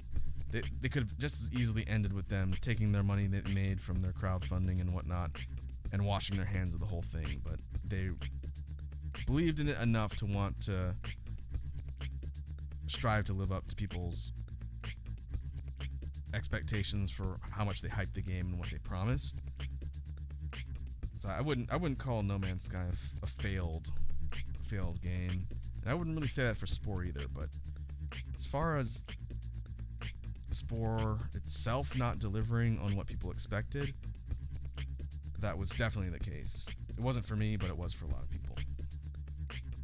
Speaker 1: they could have just as easily ended with them taking their money they made from their crowdfunding and whatnot and washing their hands of the whole thing. But they believed in it enough to want to strive to live up to people's expectations for how much they hyped the game and what they promised. So I wouldn't call No Man's Sky a failed game. And I wouldn't really say that for Spore either, but as far as Spore itself not delivering on what people expected, that was definitely the case. It wasn't for me, but it was for a lot of people.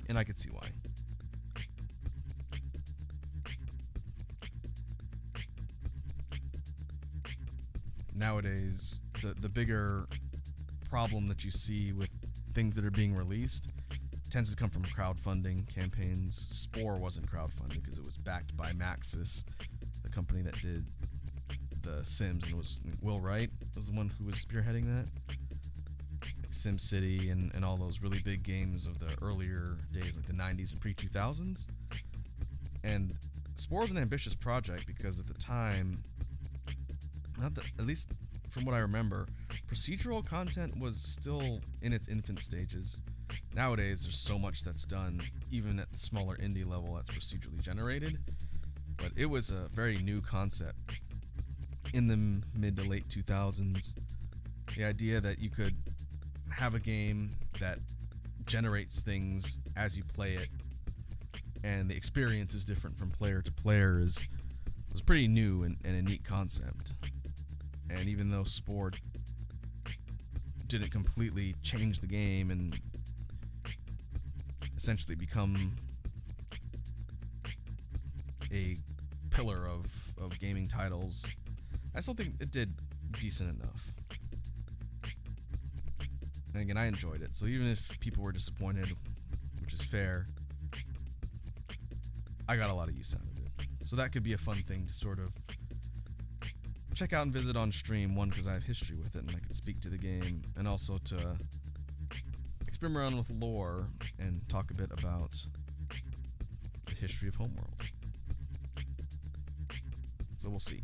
Speaker 1: And I could see why. Nowadays, the bigger problem that you see with things that are being released tends to come from crowdfunding campaigns. Spore wasn't crowdfunded because it was backed by Maxis, the company that did The Sims, and Will Wright was the one who was spearheading that. Like SimCity and all those really big games of the earlier days, like the 90s and pre-2000s. And Spore was an ambitious project because at the time, at least from what I remember, procedural content was still in its infant stages. Nowadays, there's so much that's done, even at the smaller indie level, that's procedurally generated. But it was a very new concept in the mid to late 2000s. The idea that you could have a game that generates things as you play it, and the experience is different from player to player was pretty new and a neat concept. And even though Spore didn't completely change the game and essentially become a pillar of gaming titles, I still think it did decent enough. And again, I enjoyed it. So even if people were disappointed, which is fair, I got a lot of use out of it. So that could be a fun thing to sort of check out and visit on stream. One, because I have history with it and I can speak to the game, and also to experiment around with lore and talk a bit about the history of Homeworld. So we'll see.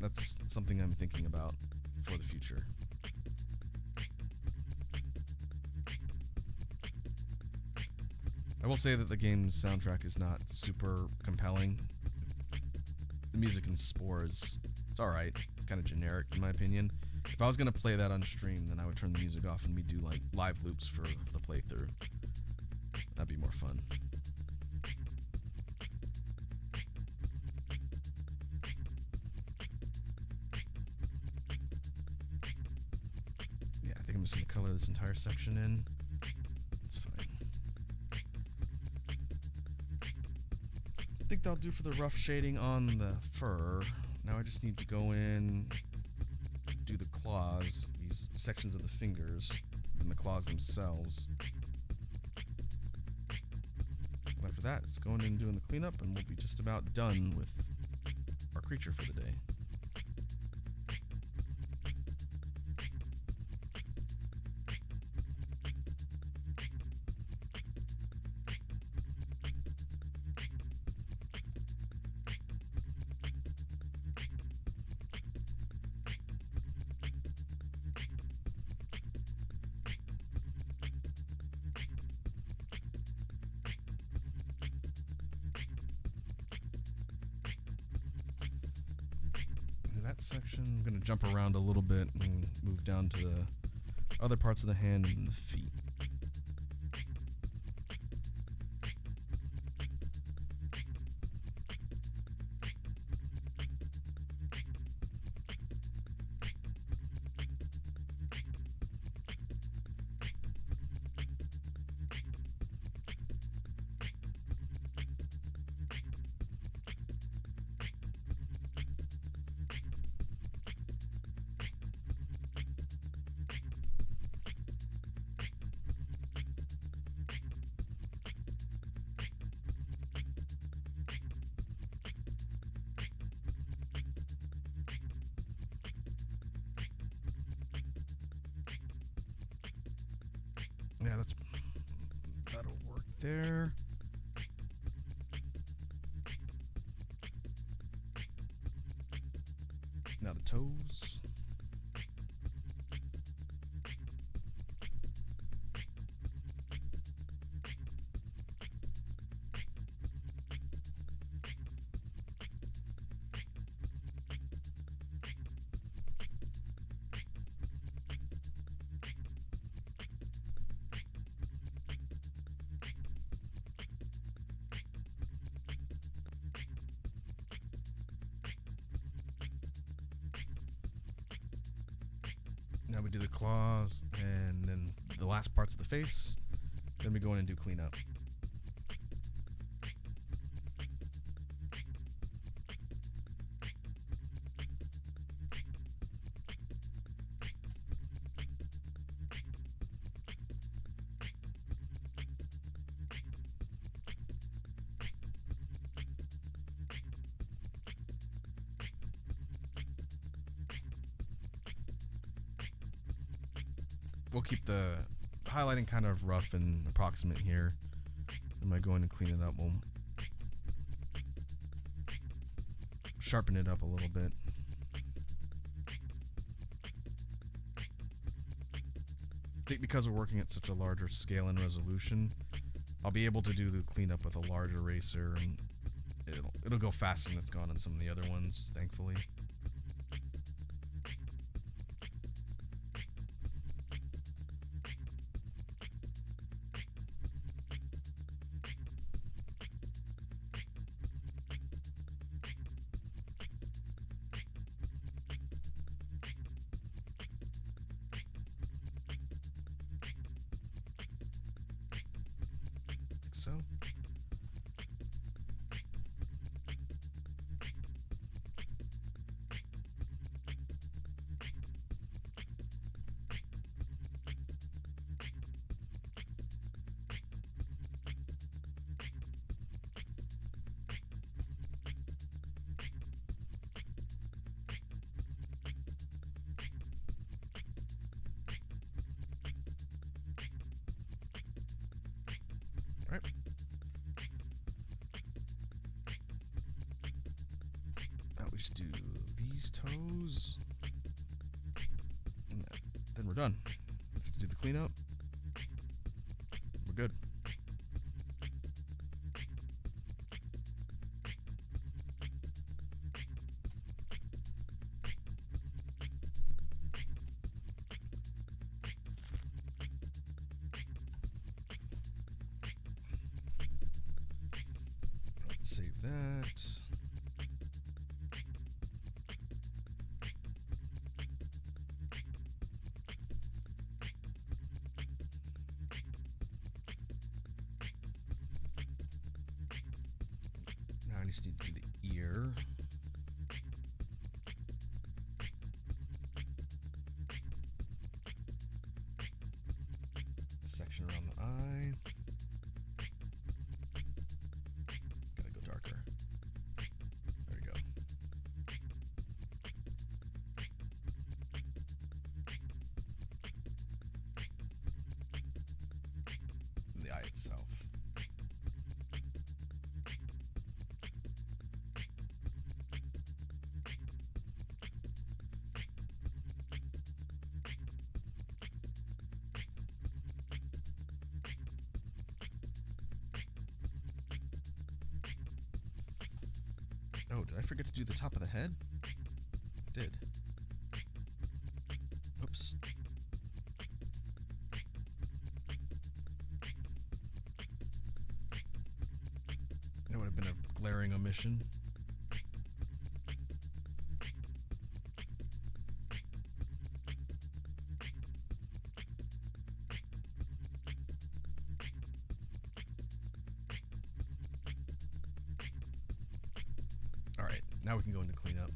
Speaker 1: That's something I'm thinking about for the future. I will say that the game's soundtrack is not super compelling. The music in Spore it's alright. It's kind of generic in my opinion. If I was going to play that on stream, then I would turn the music off and we do like live loops for the playthrough. That'd be more fun. Yeah, I think I'm just going to color this entire section in. It's fine. I think that'll do for the rough shading on the fur. Now I just need to go in, do the claws, these sections of the fingers, and the claws themselves. And after that, it's going in and doing the cleanup, and we'll be just about done with our creature for the day. Section. I'm going to jump around a little bit and move down to the other parts of the hand and the feet. Yeah, that'll work there. Now the toes. Now we do the claws and then the last parts of the face. Then we go in and do cleanup. We'll keep the highlighting kind of rough and approximate here. Then by going and clean it up, we'll sharpen it up a little bit. I think because we're working at such a larger scale and resolution, I'll be able to do the cleanup with a large eraser, and it'll go faster than it's gone on some of the other ones, thankfully. So. Right. Now we just do these toes. And then we're done. Let's do the cleanup. We're good. Save that. Now I just need to do the ear. Section around the eye. There we go. And the eye itself. Oh, did I forget to do the top of the head? I did. Oops. That would have been a glaring omission. Alright, now we can go into cleanup.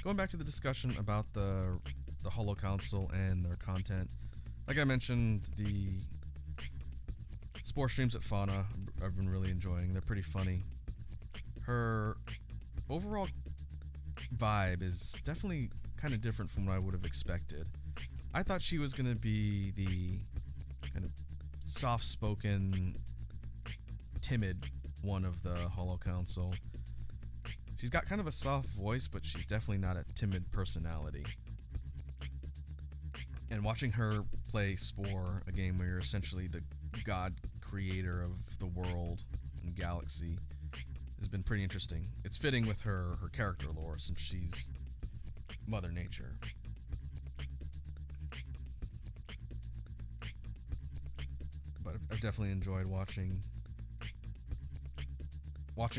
Speaker 1: Going back to the discussion about the Holo Council and their content, like I mentioned, the Spore streams at Fauna I've been really enjoying. They're pretty funny. Her overall vibe is definitely kind of different from what I would have expected. I thought she was going to be the kind of soft-spoken, timid one of the Hollow Council. She's got kind of a soft voice, but she's definitely not a timid personality. And watching her play Spore, a game where you're essentially the god creator of the world and galaxy, has been pretty interesting. It's fitting with her character lore, since she's Mother Nature. But I've definitely enjoyed watching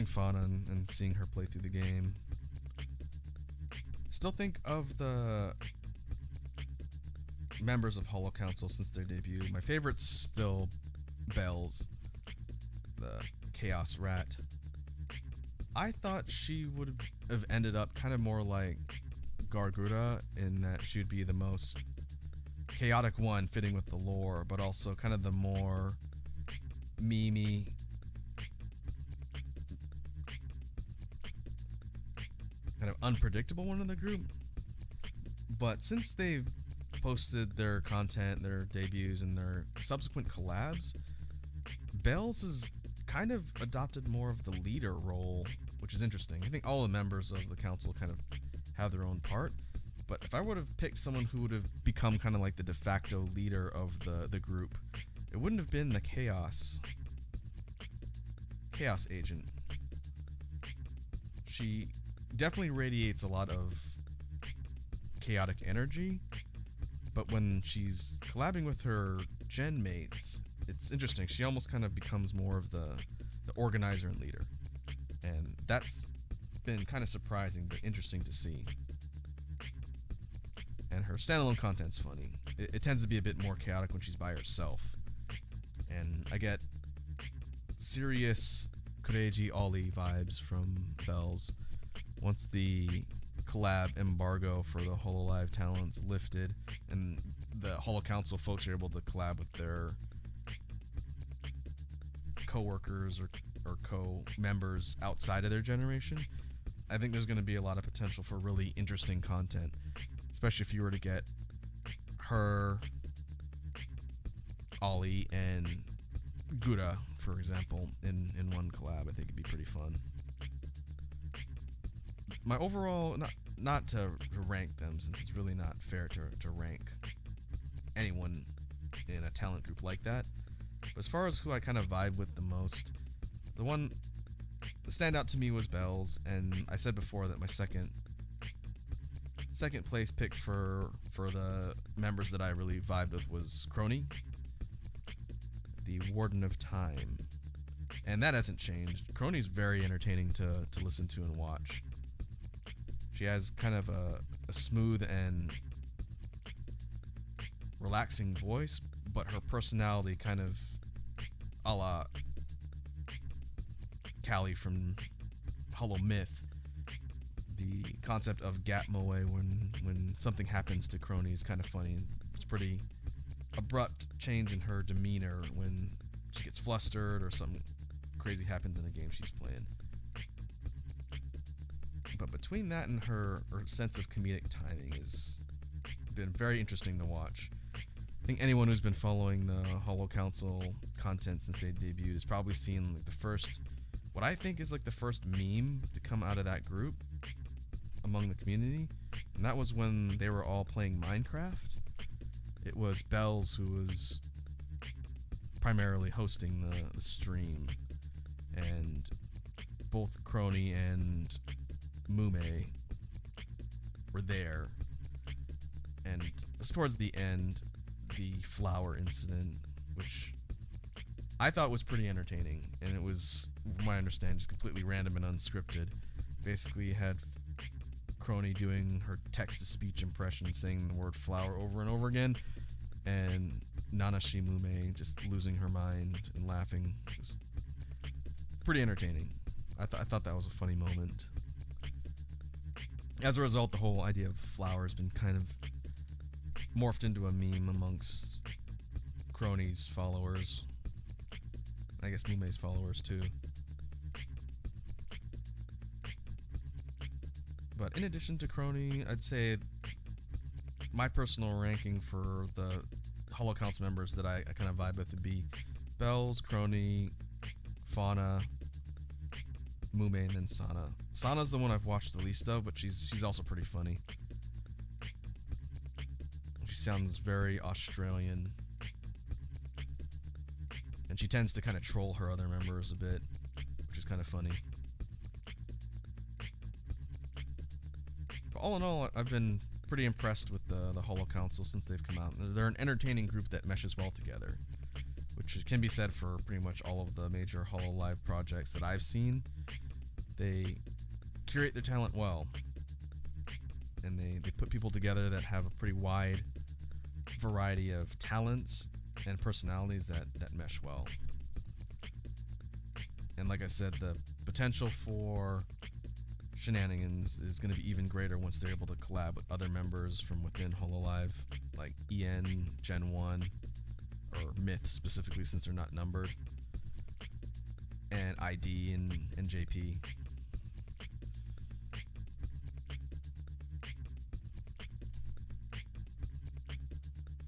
Speaker 1: Fauna and seeing her play through the game. Still think of the members of Hollow Council since their debut. My favorite's still Bells, the Chaos Rat. I thought she would have ended up kind of more like Gargura, in that she would be the most chaotic one, fitting with the lore, but also kind of the more memey, kind of unpredictable one in the group. But since they've posted their content, their debuts, and their subsequent collabs, Bells has kind of adopted more of the leader role, which is interesting. I think all the members of the council kind of have their own part, but if I would have picked someone who would have become kind of like the de facto leader of the group, it wouldn't have been the Chaos Agent. She definitely radiates a lot of chaotic energy, but when she's collabing with her gen mates, it's interesting. She almost kind of becomes more of the organizer and leader, and that's been kind of surprising but interesting to see. And her standalone content's funny. It tends to be a bit more chaotic when she's by herself, and I get serious Kureiji Ollie vibes from Bells once the collab embargo for the Hololive talents lifted and the Hollow Council folks are able to collab with their co-workers or co-members outside of their generation. I think there's going to be a lot of potential for really interesting content, especially if you were to get her, Ollie, and Gura, for example, in one collab. I think it'd be pretty fun. My overall, not to rank them, since it's really not fair to rank anyone in a talent group like that, but as far as who I kind of vibe with the most, the one that stand out to me was Bells, and I said before that my second place pick for the members that I really vibed with was Crony, the Warden of Time, and that hasn't changed. Crony's very entertaining to listen to and watch. She has kind of a smooth and relaxing voice, but her personality kind of a la Callie from Hollow Myth. The concept of Gat Moe when something happens to Crony is kind of funny. It's pretty abrupt change in her demeanor when she gets flustered or something crazy happens in a game she's playing. But between that and her sense of comedic timing has been very interesting to watch. I think anyone who's been following the Hollow Council content since they debuted has probably seen like the first, what I think is like the first meme to come out of that group among the community, and that was when they were all playing Minecraft. It was Bells who was primarily hosting the stream, and both Crony and Mume were there, and it was towards the end, the flower incident, which I thought was pretty entertaining, and it was, from my understanding, just completely random and unscripted. Basically had Crony doing her text-to-speech impression, saying the word flower over and over again, and Nanashi Mume just losing her mind and laughing. It was pretty entertaining. I thought that was a funny moment. As a result, the whole idea of flower has been kind of morphed into a meme amongst Crony's followers. I guess Mume's followers too. But in addition to Crony, I'd say my personal ranking for the Hollow Council members that I kind of vibe with would be Bells, Crony, Fauna, Mume, and then Sana. Sana's the one I've watched the least of, but she's also pretty funny. She sounds very Australian, and she tends to kind of troll her other members a bit, which is kind of funny. But all in all, I've been pretty impressed with the Holo Council since they've come out. They're an entertaining group that meshes well together, which can be said for pretty much all of the major Hololive projects that I've seen. They curate their talent well, and they put people together that have a pretty wide variety of talents and personalities that mesh well. And like I said, the potential for shenanigans is going to be even greater once they're able to collab with other members from within Hololive, like EN, Gen 1, or Myth specifically since they're not numbered, and ID and JP.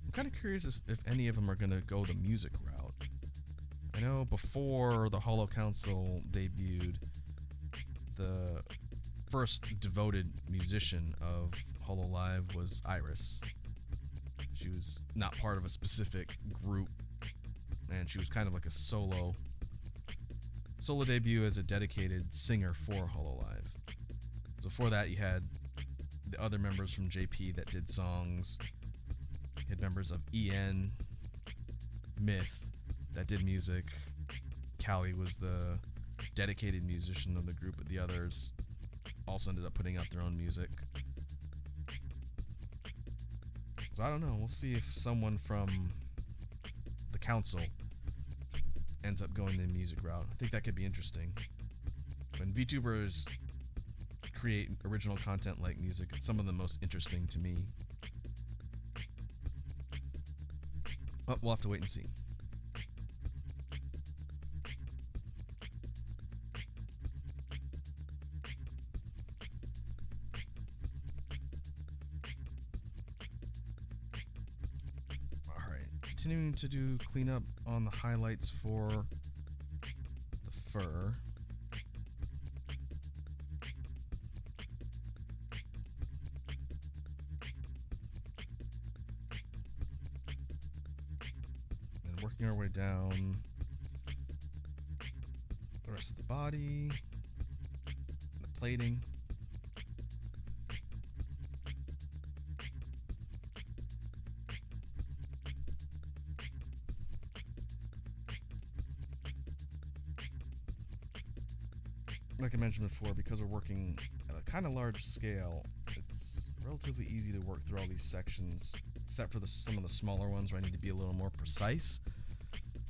Speaker 1: I'm kind of curious if any of them are going to go the music route. I know before the Holo Council debuted, the first devoted musician of Hololive was Iris. She was not part of a specific group, and she was kind of like a solo debut as a dedicated singer for Hololive. So for that, you had the other members from JP that did songs. You had members of EN, Myth that did music. Callie was the dedicated musician of the group, but the others also ended up putting out their own music. So I don't know. We'll see if someone from the council ends up going the music route. I think that could be interesting. When VTubers create original content like music, it's some of the most interesting to me. But we'll have to wait and see. Continuing to do cleanup on the highlights for the fur. And working our way down the rest of the body, the plating. Like I mentioned before, because we're working at a kind of large scale, it's relatively easy to work through all these sections, except for some of the smaller ones where I need to be a little more precise.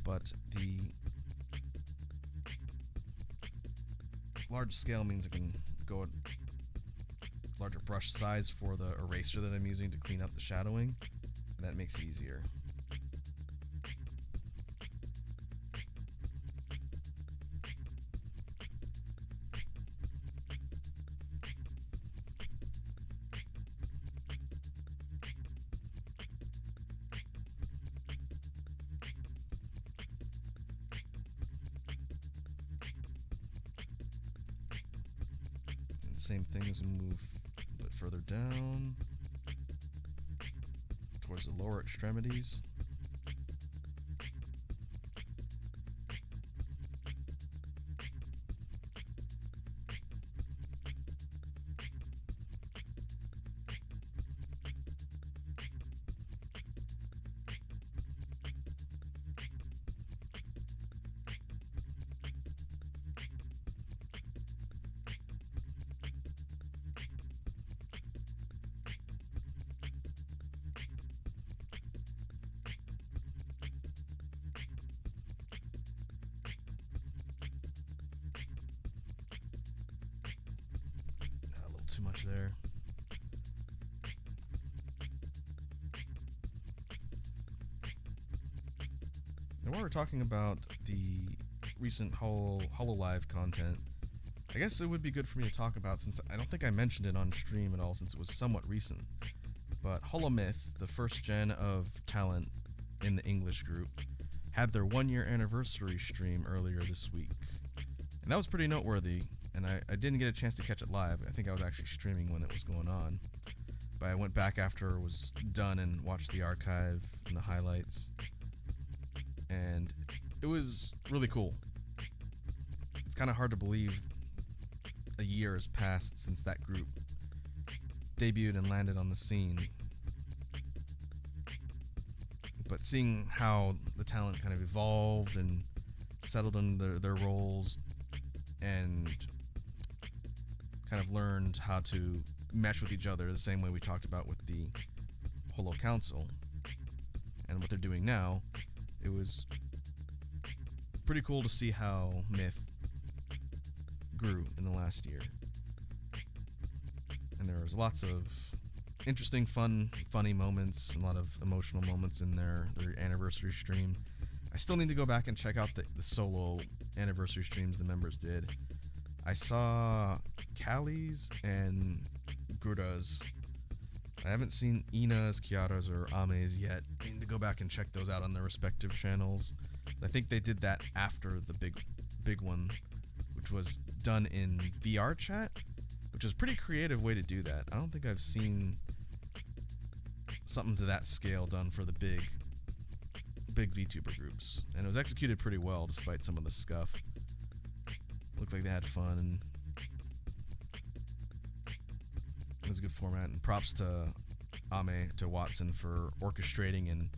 Speaker 1: But the large scale means I can go at larger brush size for the eraser that I'm using to clean up the shadowing, and that makes it easier. Same thing as we move a bit further down towards the lower extremities. Too much there. And while we're talking about the recent Hololive content, I guess it would be good for me to talk about, since I don't think I mentioned it on stream at all since it was somewhat recent. But Holomyth, the first gen of talent in the English group, had their 1-year anniversary stream earlier this week. And that was pretty noteworthy, and I didn't get a chance to catch it live. I think I was actually streaming when it was going on. But I went back after it was done and watched the archive and the highlights. And it was really cool. It's kind of hard to believe a year has passed since that group debuted and landed on the scene. But seeing how the talent kind of evolved and settled into their roles and kind of learned how to mesh with each other the same way we talked about with the Holo Council and what they're doing now, it was pretty cool to see how Myth grew in the last year. And there was lots of interesting, funny moments, a lot of emotional moments in their anniversary stream. I still need to go back and check out the solo anniversary streams the members did. I saw Callie's and Gura's. I haven't seen Ina's, Kiara's, or Ame's yet. I need to go back and check those out on their respective channels. I think they did that after the big one, which was done in VR chat, which is a pretty creative way to do that. I don't think I've seen something to that scale done for the big VTuber groups, and it was executed pretty well despite some of the scuff. Looked like they had fun, and it was a good format. And props to Ame, to Watson, for orchestrating and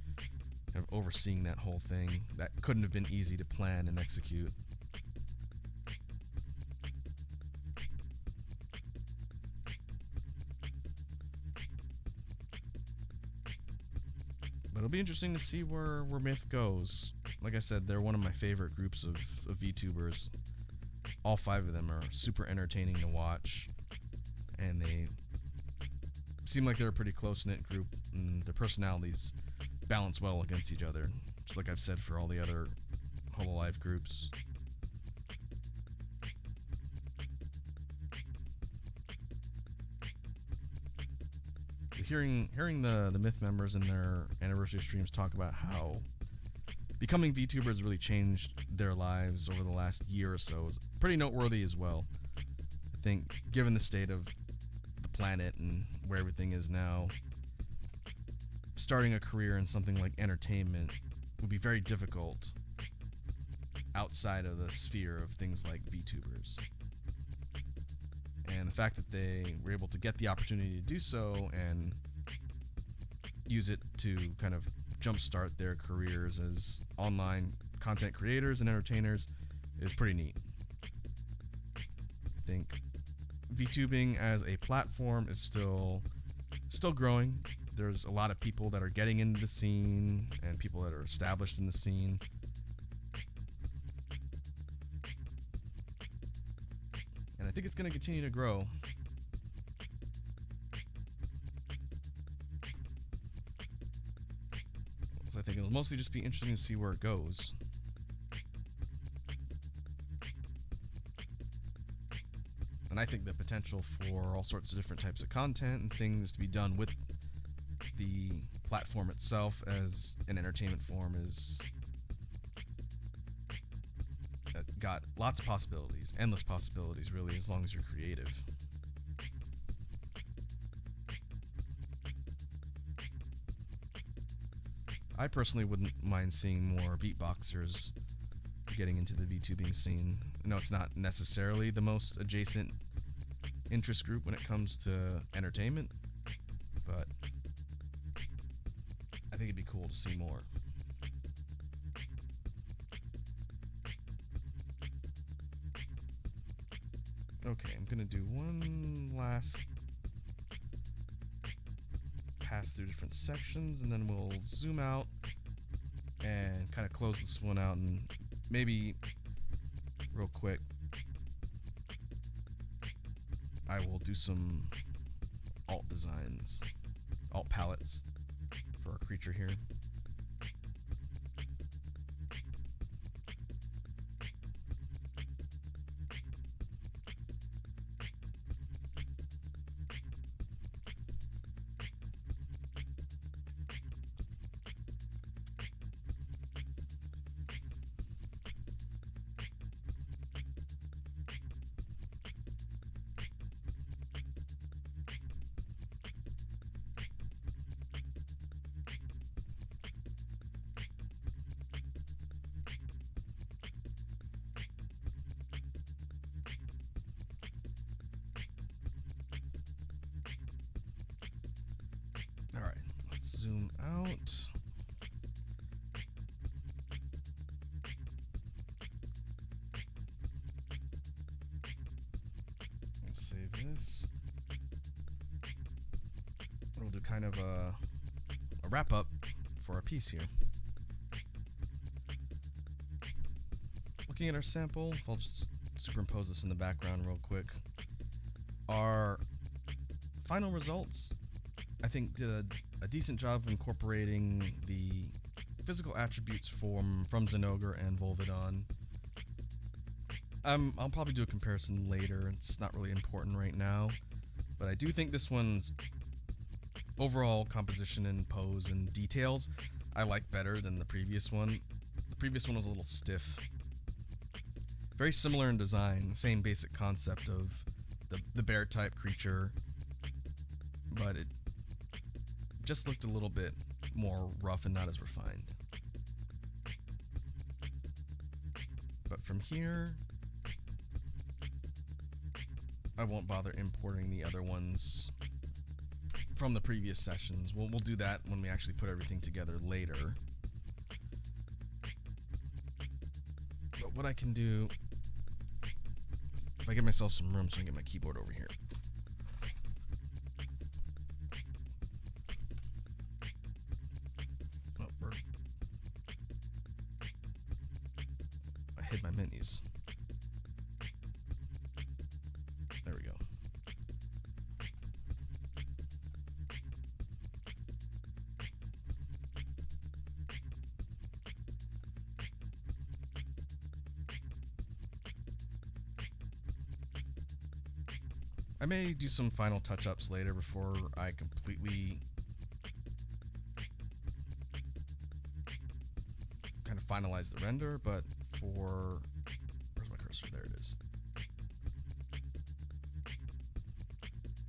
Speaker 1: kind of overseeing that whole thing. That couldn't have been easy to plan and execute. But it'll be interesting to see where Myth goes. Like I said, they're one of my favorite groups of VTubers. All 5 of them are super entertaining to watch, and they seem like they're a pretty close-knit group, and their personalities balance well against each other, just like I've said for all the other Hololive groups. Hearing the Myth members in their anniversary streams talk about how becoming VTubers really changed their lives over the last year or so is pretty noteworthy as well. I think, given the state of the planet and where everything is now, starting a career in something like entertainment would be very difficult outside of the sphere of things like VTubers. And the fact that they were able to get the opportunity to do so and use it to kind of jumpstart their careers as online content creators and entertainers is pretty neat. I think VTubing as a platform is still growing. There's a lot of people that are getting into the scene and people that are established in the scene. And I think it's going to continue to grow. So I think it'll mostly just be interesting to see where it goes. And I think the potential for all sorts of different types of content and things to be done with the platform itself as an entertainment form is got lots of possibilities, endless possibilities, really, as long as you're creative. I personally wouldn't mind seeing more beatboxers getting into the VTubing scene. I know it's not necessarily the most adjacent interest group when it comes to entertainment, but I think it'd be cool to see more. Okay, I'm gonna do one last pass through different sections, and then we'll zoom out and kind of close this one out, and maybe real quick I will do some alt designs, alt palettes for our creature here. zoom out. Let's save this. We'll do kind of a wrap up for our piece here. Looking at our sample, I'll just superimpose this in the background real quick. Our final results, I think, did a decent job of incorporating the physical attributes from Zinogre and Volvidon. I'll probably do a comparison later. It's not really important right now, but I do think this one's overall composition and pose and details I like better than the previous one. The previous one was a little stiff. Very similar in design, same basic concept of the bear type creature, but it just looked a little bit more rough and not as refined. But from here, I won't bother importing the other ones from the previous sessions. We'll do that when we actually put everything together later. But what I can do, if I give myself some room so I can get my keyboard over here. Oh, I hid my menus. There we go. I may do some final touch-ups later before I completely kind of finalize the render, but for... Where's my cursor? There it is.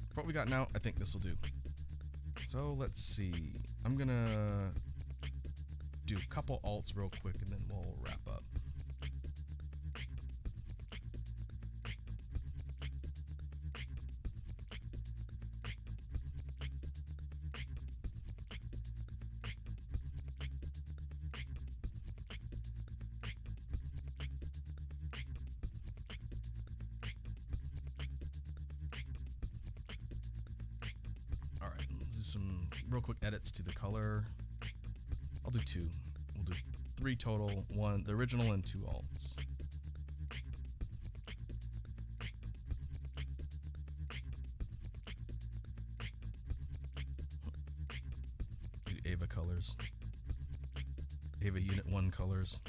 Speaker 1: For what we got now, I think this will do. So let's see. I'm gonna do a couple alts real quick and then we'll wrap up. Some real quick edits to the color. I'll do two. We'll do 3 total, 1 the original and 2 alts. Do Ava colors. Ava Unit 1 colors.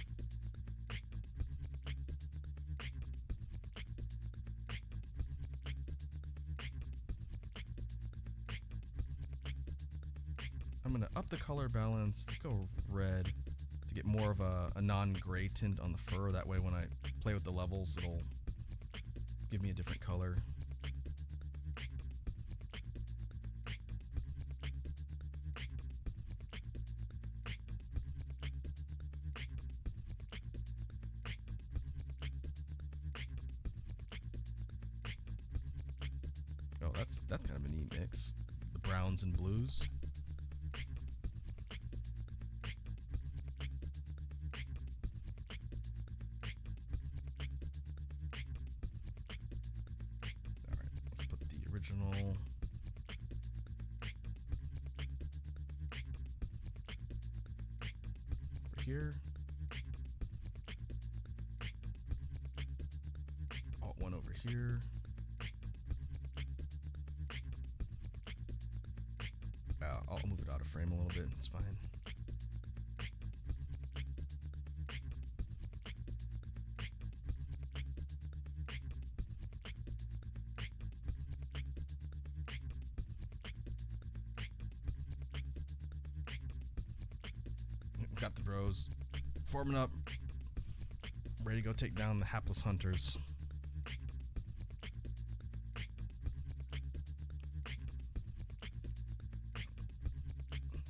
Speaker 1: I'm going to up the color balance. Let's go red to get more of a non-gray tint on the fur. That way when I play with the levels, it'll give me a different color. Oh, that's kind of a neat mix. The browns and blues. Original. Over here. Alt 1 over here. I'll move it out of frame a little bit. It's fine. Got the bros forming up, ready to go take down the hapless hunters.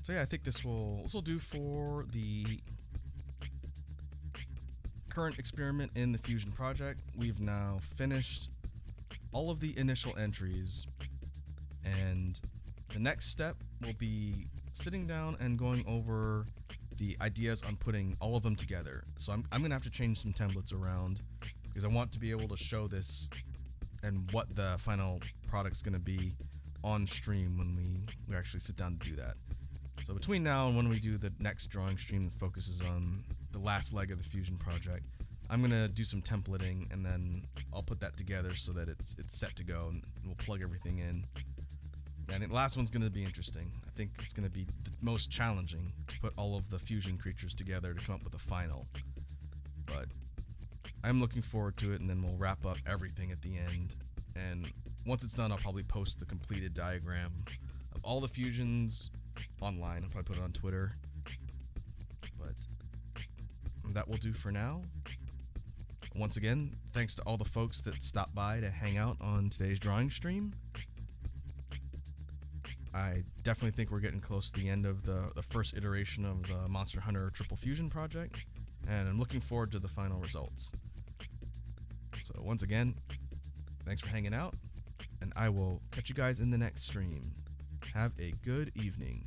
Speaker 1: So yeah, I think this will do for the current experiment in the Fusion project. We've now finished all of the initial entries, and the next step will be sitting down and going over the ideas on putting all of them together. So I'm going to have to change some templates around because I want to be able to show this and what the final product's going to be on stream when we actually sit down to do that. So between now and when we do the next drawing stream that focuses on the last leg of the Fusion project, I'm going to do some templating and then I'll put that together so that it's set to go and we'll plug everything in. And I think the last one's going to be interesting. I think it's going to be the most challenging to put all of the Fusion creatures together to come up with a final. But I'm looking forward to it, and then we'll wrap up everything at the end. And once it's done, I'll probably post the completed diagram of all the fusions online. I'll probably put it on Twitter. But that will do for now. Once again, thanks to all the folks that stopped by to hang out on today's drawing stream. I definitely think we're getting close to the end of the first iteration of the Monster Hunter Triple Fusion project, and I'm looking forward to the final results. So once again, thanks for hanging out, and I will catch you guys in the next stream. Have a good evening.